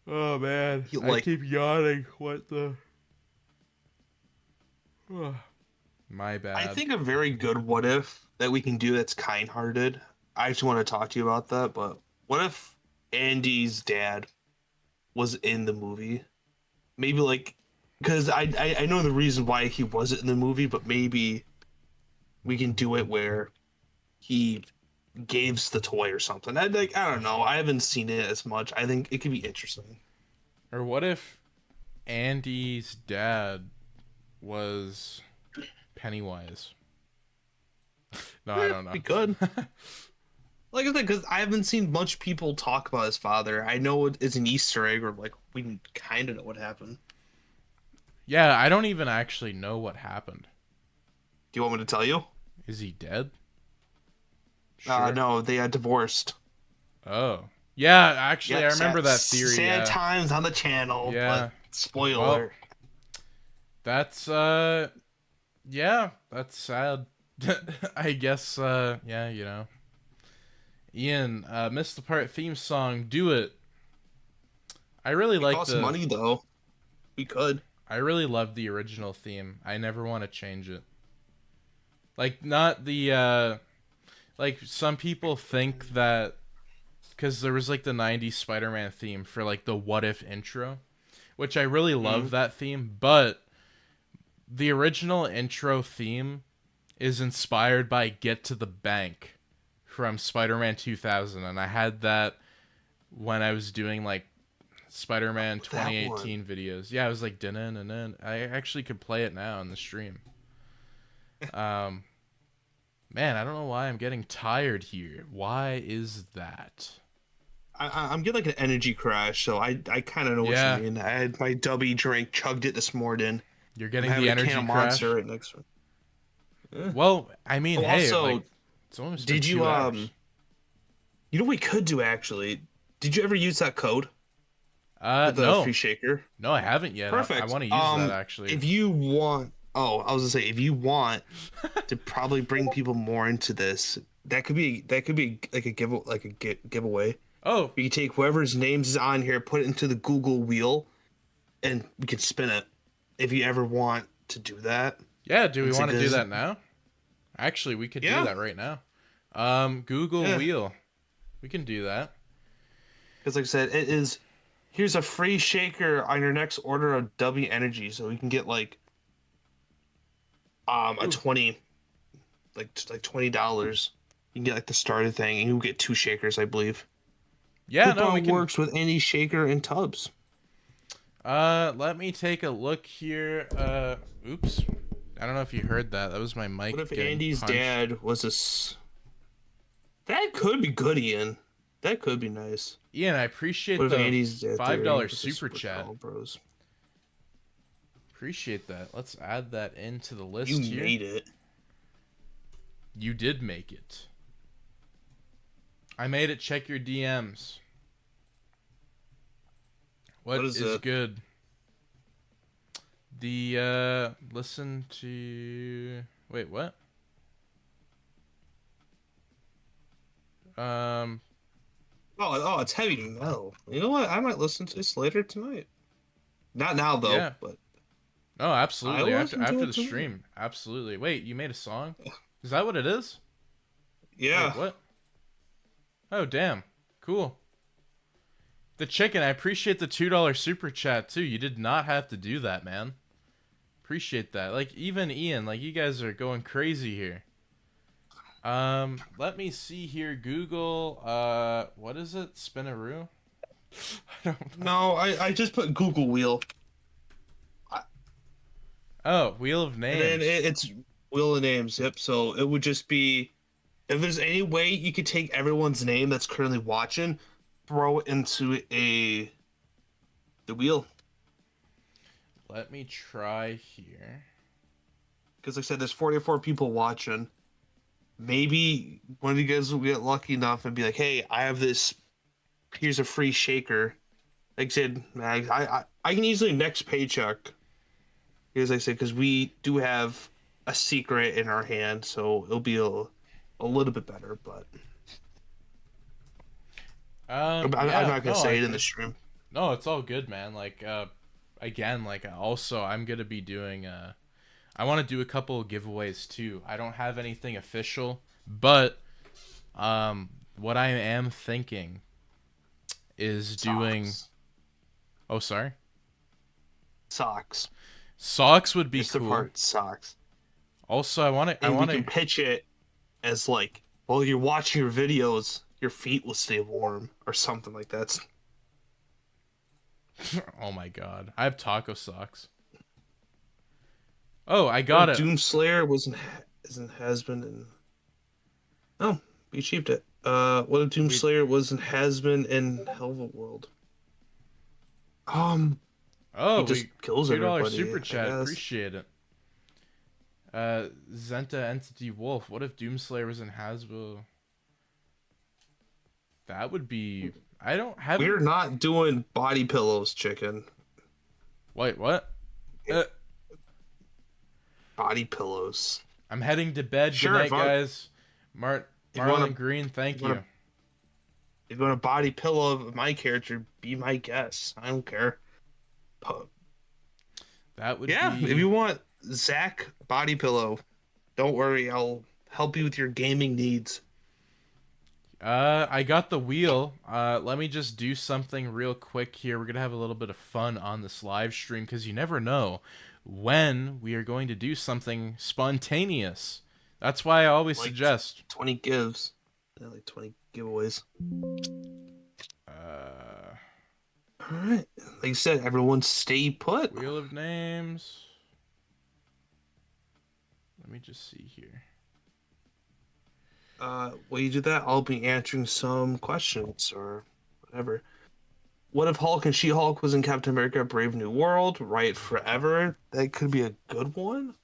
Oh man, I keep yawning. What the? My bad. I think a very good what if that we can do that's kind-hearted. I actually want to talk to you about that, but what if Andy's dad was in the movie? Maybe like, because I know the reason why he wasn't in the movie, but maybe we can do it where he gives the toy or something. I don't know. I haven't seen it as much. I think it could be interesting. Or what if Andy's dad was Pennywise? No, I don't know. Be good. Like I said, because I haven't seen much people talk about his father. I know it's an Easter egg, or like we kind of know what happened. Yeah, I don't even actually know what happened. Do you want me to tell you? Is he dead? Sure. No, they divorced. Oh. Yeah, actually, I remember that theory. Sad times on the channel. Yeah. But spoiler. Well, that's, yeah, that's sad. I guess, yeah, you know. Ian, Missed the Part theme song, do it. I really like costs money, though. We could. I really love the original theme. I never want to change it. Like, not the, like, some people think that, because there was, like, the 90s Spider-Man theme for, like, the What If intro, which I really love that theme, but the original intro theme is inspired by Get to the Bank from Spider-Man 2000, and I had that when I was doing, like, Spider-Man 2018 videos. Yeah, I was like, dun. I actually could play it now on the stream. Man, I don't know why I'm getting tired here. Why is that? I'm getting like an energy crash, so I kind of know what you mean. I had my dubby drink, chugged it this morning. You're getting the energy crash? Monster right next to it. Well, I mean, hey, also, like, it's almost did you 2 hours. You know what we could do actually? Did you ever use that code? The no. free shaker? No, I haven't yet. Perfect. I want to use that actually. If you want, I was gonna say, if you want to probably bring people more into this, that could be like a giveaway. Oh, you can take whoever's names is on here, put it into the Google wheel, and we can spin it. If you ever want to do that. Yeah, do we want to do that now? Actually, we could do that right now. Google wheel. We can do that. Because like I said, it is. Here's a free shaker on your next order of W Energy, so you can get like a $20. You can get like the starter thing, and you get 2 shakers, I believe. Yeah, Coupon works with any shaker and tubs. Let me take a look here. Oops. I don't know if you heard that. That was my mic. What if Andy's dad was That could be good, Ian. That could be nice. Ian, I appreciate the $5 super chat. Bros. Appreciate that. Let's add that into the list here. You made it. You did make it. I made it. Check your DMs. What is good? The, listen to... Wait, what? Oh, it's heavy metal. You know what? I might listen to this later tonight. Not now though, Yeah. but Oh, I absolutely. will After listen to after it the tonight. stream, absolutely. Wait, you made a song? Is that what it is? Wait, Yeah. what? Oh, damn. Cool. The chicken, I appreciate the $2 super chat too. You did not have to do that, man. Appreciate that. Like even Ian, like you guys are going crazy here. Let me see here. Google, what is it? Spinaroo? I don't know. No, I just put Google Wheel, Oh, Wheel of and then Names. it's Wheel of Names. Yep. So it would just be if there's any way you could take everyone's name that's currently watching, throw it into the wheel. Let me try here. Because like I said, there's 44 people watching. Maybe one of you guys will get lucky enough and be like, "Hey, I have this. Here's a free shaker." Like I said, I can easily next paycheck. Because like I said, because we do have a secret in our hand, so it'll be a little bit better. But I'm Yeah, not gonna no, I say it in the can. stream. No, it's all good, man. Like, again, like, also, I'm gonna be doing, I want to do a couple of giveaways too. I don't have anything official, but, what I am thinking is doing, Socks, oh, sorry. socks. Socks would be Mr. cool. Part socks, Also, I and we want can to, pitch it as like, while you're watching your videos, your feet will stay warm or something like that. oh my God. I have taco socks. Oh, I What got if it. Doomslayer isn't has been in? Oh, we achieved it. What if We, Doomslayer wasn't has been in Hell of a World? He oh, just we, kills $2 everybody, super I chat. guess. Appreciate it. Zenta Entity Wolf. What if Doomslayer was in Hasbro? That would be. I don't We're haven't. not doing body pillows, chicken. Wait, what? Yeah, Uh, body pillows. I'm heading to bed. Good Sure, night, guys. if you want Marlon Green, if thank you want you. to if you want a body pillow of my character, be my guest. I don't care. Po- That would Yeah, if be. you want Zach body pillow, don't worry, I'll help you with your gaming needs. I got the wheel. Let me just do something real quick here. We're gonna have a little bit of fun on this live stream because you never know when we are going to do something spontaneous. That's why I always Like suggest. 20 gives. Yeah, like 20 giveaways. Uh, All right. Like I said, everyone stay put. Wheel of Names. Let me just see here. While you do that, I'll be answering some questions or whatever. What if Hulk and She-Hulk was in Captain America: Brave New World? Right forever. That could be a good one.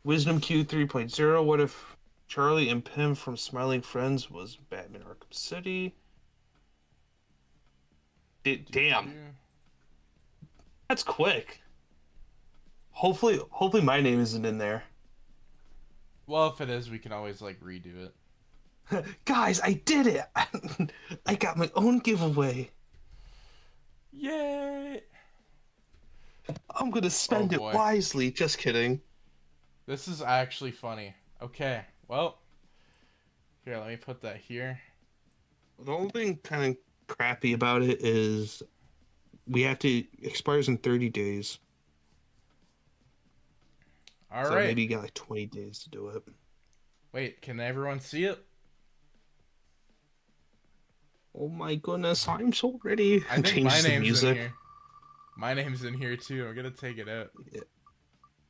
Wisdom Q 3.0. What if Charlie and Pym from Smiling Friends was Batman Arkham City? Damn, that's quick. Hopefully my name isn't in there. Well, if it is, we can always like redo it. Guys, I did it! I got my own giveaway. Yay! I'm gonna Oh spend it boy. wisely. Just kidding. This is actually funny. Okay, well, here, let me put that here. The only thing kind of crappy about it is we have to expires in 30 days. All So right. maybe you got like 20 days to do it. Wait, can everyone see it? Oh my goodness, I'm so ready. I think my Changes the name's in music. here. My name's in here too. I'm gonna take it out.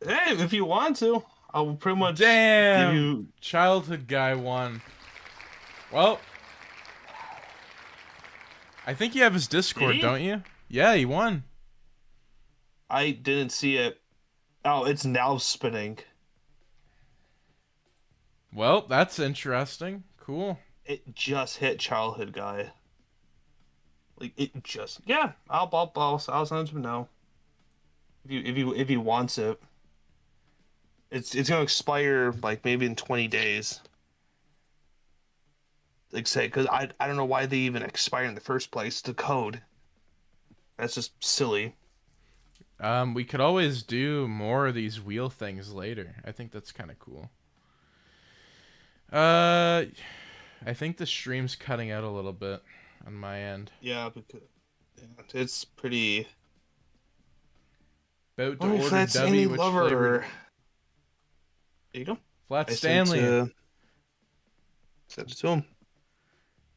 Hey, if you want to, I'll pretty much give Damn! you. Childhood guy won. Well, I think you have his Discord, Did he? don't you? Yeah, he won. I didn't see it. Oh, it's now spinning. Well, that's interesting. Cool. It just hit childhood guy. Like it just. Yeah, I'll send it to him now. If he wants it. It's gonna expire like maybe in 20 days. like say, because I don't know why they even expire in the first place. The code. That's just silly. We could always do more of these wheel things later. I think that's kind of cool. I think the stream's cutting out a little bit on my end. Yeah, because it's pretty. About to What if order that's Dubby, any which lover? flavor? There you go. Flat I Stanley. Sent it to him.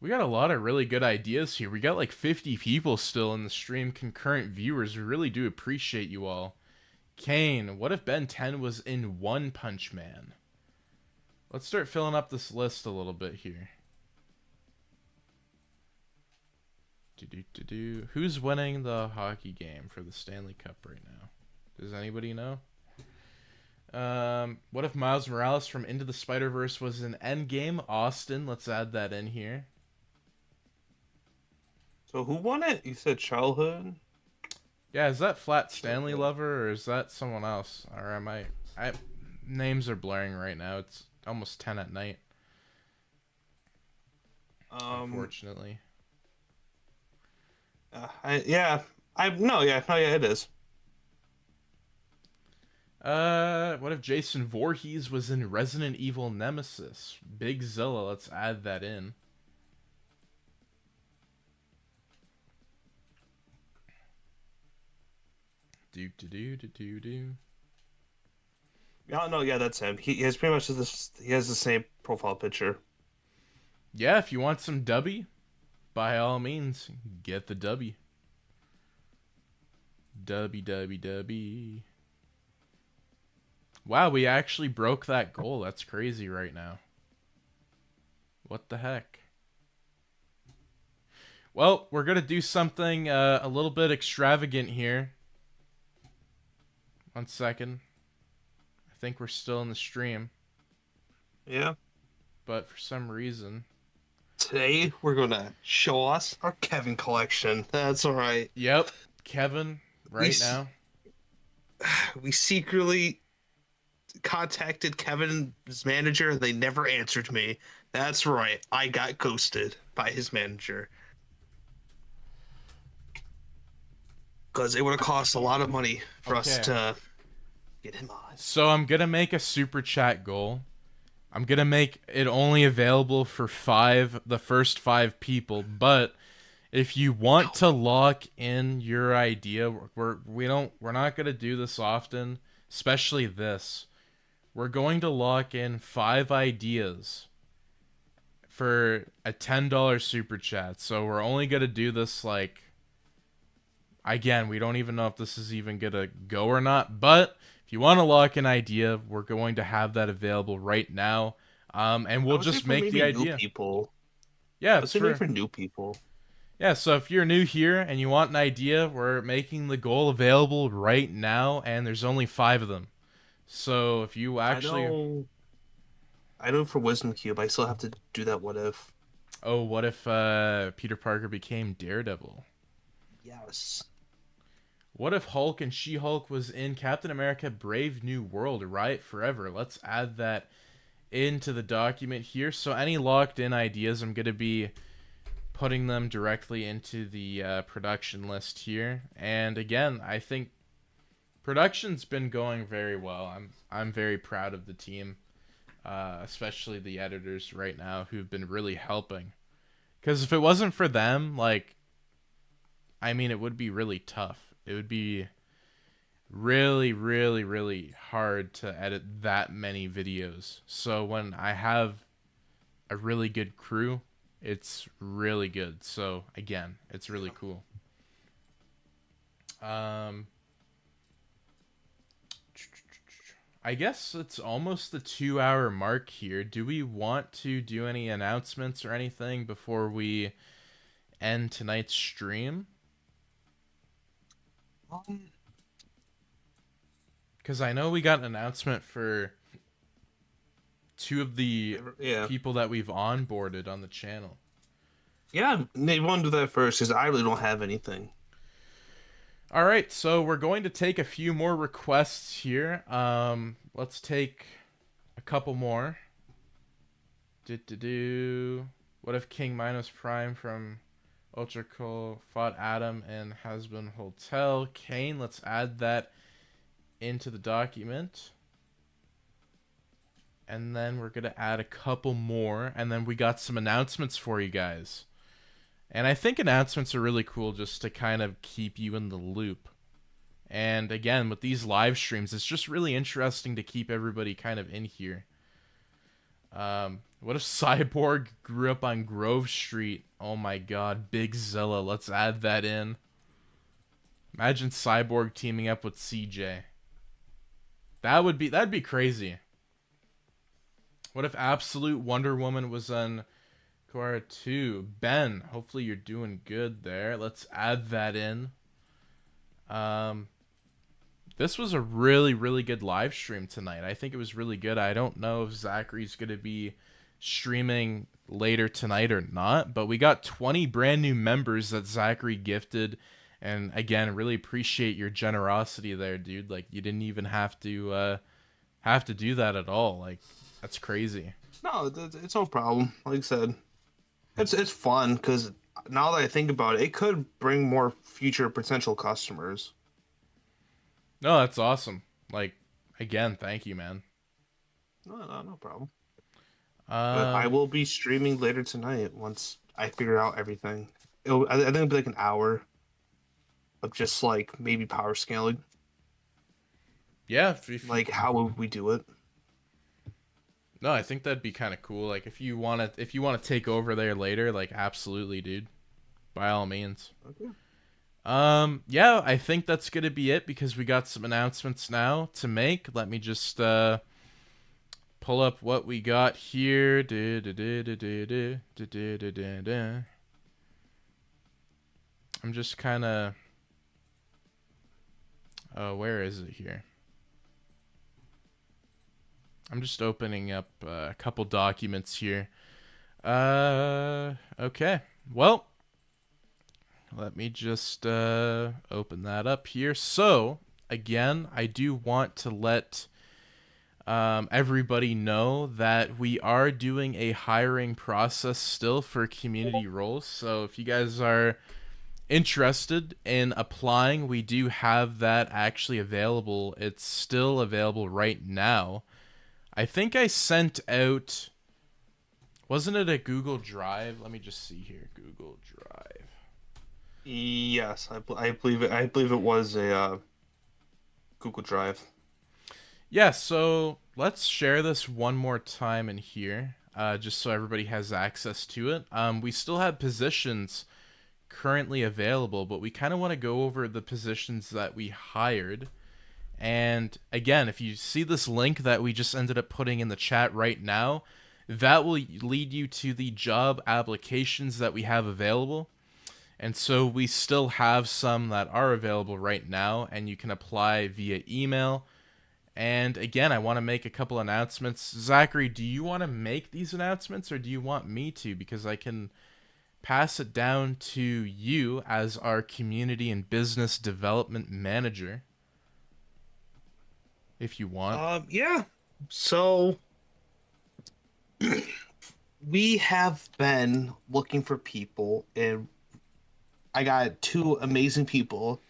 We got a lot of really good ideas here. We got like 50 people still in the stream, concurrent viewers. We really do appreciate you all. Kane, what if Ben 10 was in One Punch Man? Let's start filling up this list a little bit here. Who's winning the hockey game for the Stanley Cup right now? Does anybody know? What if Miles Morales from Into the Spider-Verse was in Endgame? Austin, let's add that in here. So who won it? You said childhood. Yeah, is that Flat Stanley Lover or is that someone else? Or am I names are blurring right now. It's almost 10 at night. Unfortunately. It is. What if Jason Voorhees was in Resident Evil Nemesis? Big Zilla, let's add that in. Yeah, no, yeah, that's him. He has pretty much this. He has the same profile picture. Yeah, if you want some dubby, by all means, get the dubby. Dubby. Wow, we actually broke that goal. That's crazy right now. What the heck? Well, we're going to do something a little bit extravagant here. 1 second. I think we're still in the stream. Yeah. But for some reason... Today, we're going to show us our Kevin collection. That's all right. Yep. Kevin, now. We secretly contacted Kevin's manager. They never answered me. That's right. I got ghosted by his manager. Because it would have cost a lot of money for us to get him on. So I'm going to make a super chat goal. I'm going to make it only available for the first 5 people. But if you want to lock in your idea, we're not going to do this often, especially this. We're going to lock in 5 ideas for a $10 super chat. So we're only going to do this like... Again, we don't even know if this is even going to go or not, but if you want to lock an idea, we're going to have that available right now, and we'll just make the idea. New people. Yeah, it's for new people. Yeah, so if you're new here and you want an idea, we're making the goal available right now, and there's only 5 of them. So if you actually... I know for Wisdom Cube, I still have to do that what if. Oh, what if Peter Parker became Daredevil? Yes. What if Hulk and She-Hulk was in Captain America Brave New World, Riot Forever? Let's add that into the document here. So any locked in ideas, I'm going to be putting them directly into the production list here. And again, I think production's been going very well. I'm very proud of the team, especially the editors right now who've been really helping. Because if it wasn't for them, it would be really tough. It would be really, really, really hard to edit that many videos. So when I have a really good crew, it's really good. So again, it's really cool. I guess it's almost the 2-hour mark here. Do we want to do any announcements or anything before we end tonight's stream? Because I know we got an announcement for 2 of the people that we've onboarded on the channel. Yeah, they want to do that first because I really don't have anything. All right, so we're going to take a few more requests here. Let's take a couple more. What if King Minos Prime from Ultra Cool fought Adam in Hasbin Hotel? Kane, let's add that into the document. And then we're going to add a couple more. And then we got some announcements for you guys. And I think announcements are really cool just to kind of keep you in the loop. And again, with these live streams, it's just really interesting to keep everybody kind of in here. What if Cyborg grew up on Grove Street? Oh my god, Big Zilla. Let's add that in. Imagine Cyborg teaming up with CJ. That'd be crazy. What if Absolute Wonder Woman was on Korra 2? Ben, hopefully you're doing good there. Let's add that in. This was a really, really good live stream tonight. I think it was really good. I don't know if Zachary's going to be streaming later tonight or not, but we got 20 brand new members that Zachary gifted. And again, really appreciate your generosity there, dude. Like, you didn't even have to do that at all. Like, that's crazy. No, it's no problem. Like I said, it's fun because now that I think about it, it could bring more future potential customers. No, that's awesome. Like, again, thank you, man. No problem. But I will be streaming later tonight once I figure out everything. I think it'll be like an hour of just like maybe power scaling. Yeah. Like, how would we do it? No, I think that'd be kind of cool. Like, if you want to take over there later, like, absolutely, dude. By all means. Okay. Yeah, I think that's gonna be it because we got some announcements now to make. Let me just pull up what we got here. I'm just kind of where is it here? I'm just opening up a couple documents here. Okay. Well, let me just open that up here. So, again, I do want to let everybody know that we are doing a hiring process still for community roles. So, if you guys are interested in applying, we do have that actually available. It's still available right now. I think I sent out... Wasn't it a Google Drive? Let me just see here. Google Drive. Yes, I believe it. I believe it was a Google Drive. Yeah, so let's share this one more time in here, just so everybody has access to it. We still have positions currently available, but we kind of want to go over the positions that we hired. And again, if you see this link that we just ended up putting in the chat right now, that will lead you to the job applications that we have available. And so we still have some that are available right now, and you can apply via email. And again, I want to make a couple announcements. Zachary, do you want to make these announcements, or do you want me to? Because I can pass it down to you as our community and business development manager, if you want. Yeah. So we have been looking for people, and I got 2 amazing people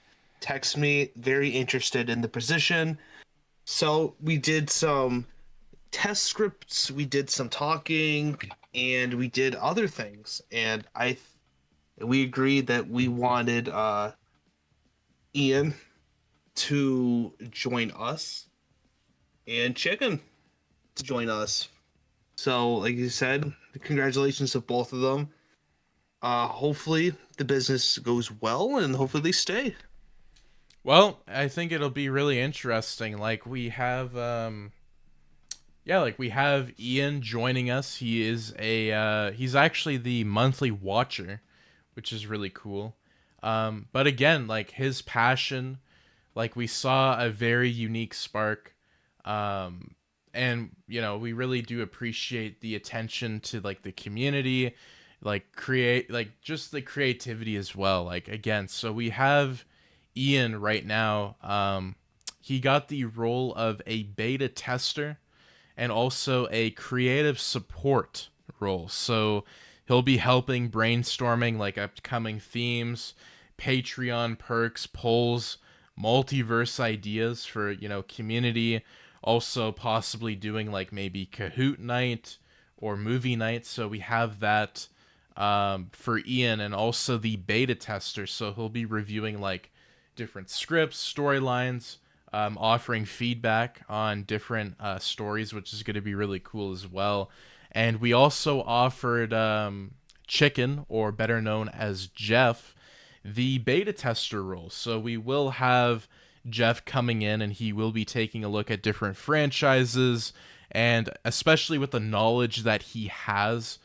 text me very interested in the position. So we did some test scripts, we did some talking, and we did other things. And we agreed that we wanted Ian to join us and Chicken to join us. So, like you said, congratulations to both of them. Hopefully the business goes well, and hopefully they stay. Well, I think it'll be really interesting. Like, we have we have Ian joining us. He is he's actually the monthly watcher, which is really cool. But again, like, his passion, like, we saw a very unique spark. And, you know, we really do appreciate the attention to, like, the community, like, just the creativity as well. Like, again, so we have Ian right now. He got the role of a beta tester and also a creative support role. So He'll be helping brainstorming like upcoming themes, Patreon perks, polls, multiverse ideas for, community. Also possibly doing like maybe Kahoot night or movie night. So we have that for Ian, and also the beta tester. So he'll be reviewing like different scripts, storylines, offering feedback on different stories, which is going to be really cool as well. And we also offered Chicken, or better known as Jeff, the beta tester role. So we will have Jeff coming in, and he will be taking a look at different franchises, and especially with the knowledge that he has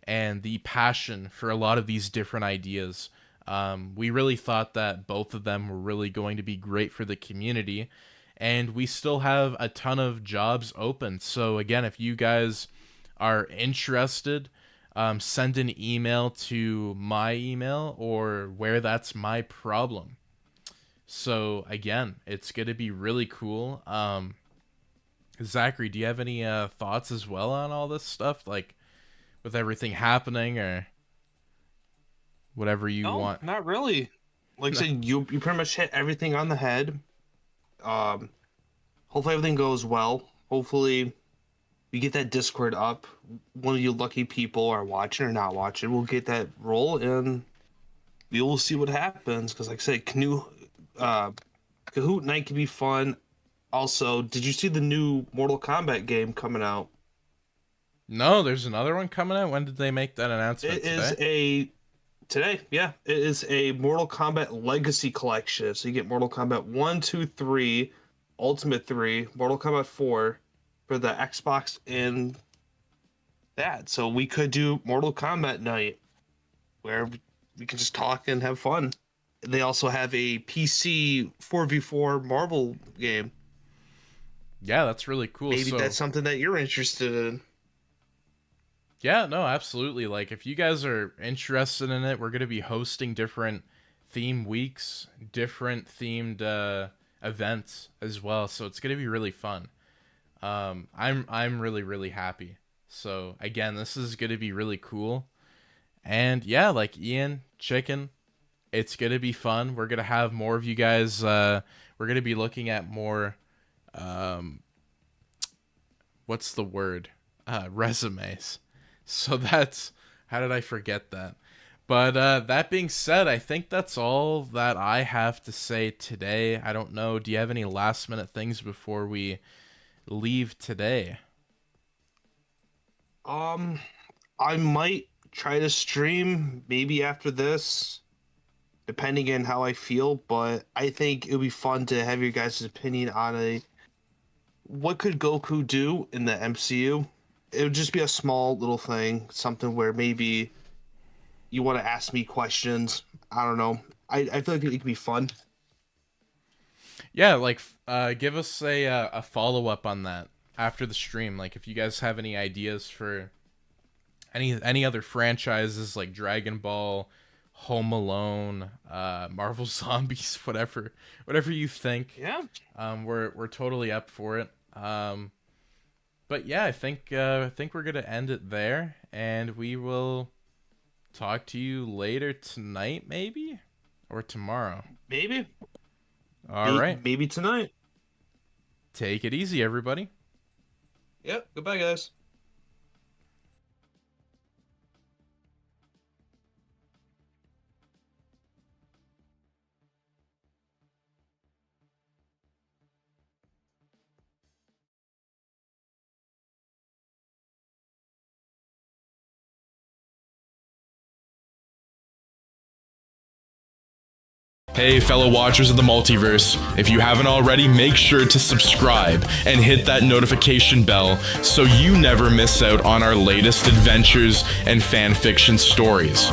and the passion for a lot of these different ideas. We really thought that both of them were really going to be great for the community, and we still have a ton of jobs open. So again, if you guys are interested, send an email to my email, or where that's my problem. So again, it's going to be really cool. Zachary, do you have any thoughts as well on all this stuff, like with everything happening, or whatever you want? Not really. Like I said, you pretty much hit everything on the head. Hopefully everything goes well. Hopefully we get that Discord up. One of you lucky people are watching or not watching. We'll get that roll, and we will see what happens. Because like I said, Kahoot night can be fun. Also, did you see the new Mortal Kombat game coming out? No, there's another one coming out. When did they make that announcement? It is today. Yeah, it is a Mortal Kombat Legacy Collection. So you get Mortal Kombat 1, 2, 3, Ultimate 3, Mortal Kombat 4 for the Xbox and that. So we could do Mortal Kombat night where we can just talk and have fun. They also have a PC 4v4 Marvel game. Yeah, that's really cool. Maybe that's something that you're interested in. Yeah, no, absolutely. Like, if you guys are interested in it, we're going to be hosting different theme weeks, different themed events as well. So it's going to be really fun. I'm really, really happy. So again, this is going to be really cool. And yeah, like Ian, Chicken, it's going to be fun. We're going to have more of you guys. We're going to be looking at more, what's the word? Resumes. So that's, how did I forget that? But that being said, I think that's all that I have to say today. I don't know. Do you have any last minute things before we leave today? I might try to stream maybe after this, depending on how I feel, but I think it would be fun to have your guys' opinion on what could Goku do in the MCU. It would just be a small little thing, something where maybe you want to ask me questions. I don't know. I feel like it could be fun. Yeah, like give us a follow-up on that after the stream. Like, if you guys have any ideas for any other franchises, like Dragon Ball, Home Alone, Marvel Zombies, whatever you think. Yeah. We're totally up for it. But yeah, I think we're gonna end it there, and we will talk to you later tonight, maybe, or tomorrow. Maybe. All right. Maybe tonight. Take it easy, everybody. Yep. Goodbye, guys. Hey, fellow watchers of the Multiverse, if you haven't already, make sure to subscribe and hit that notification bell so you never miss out on our latest adventures and fanfiction stories.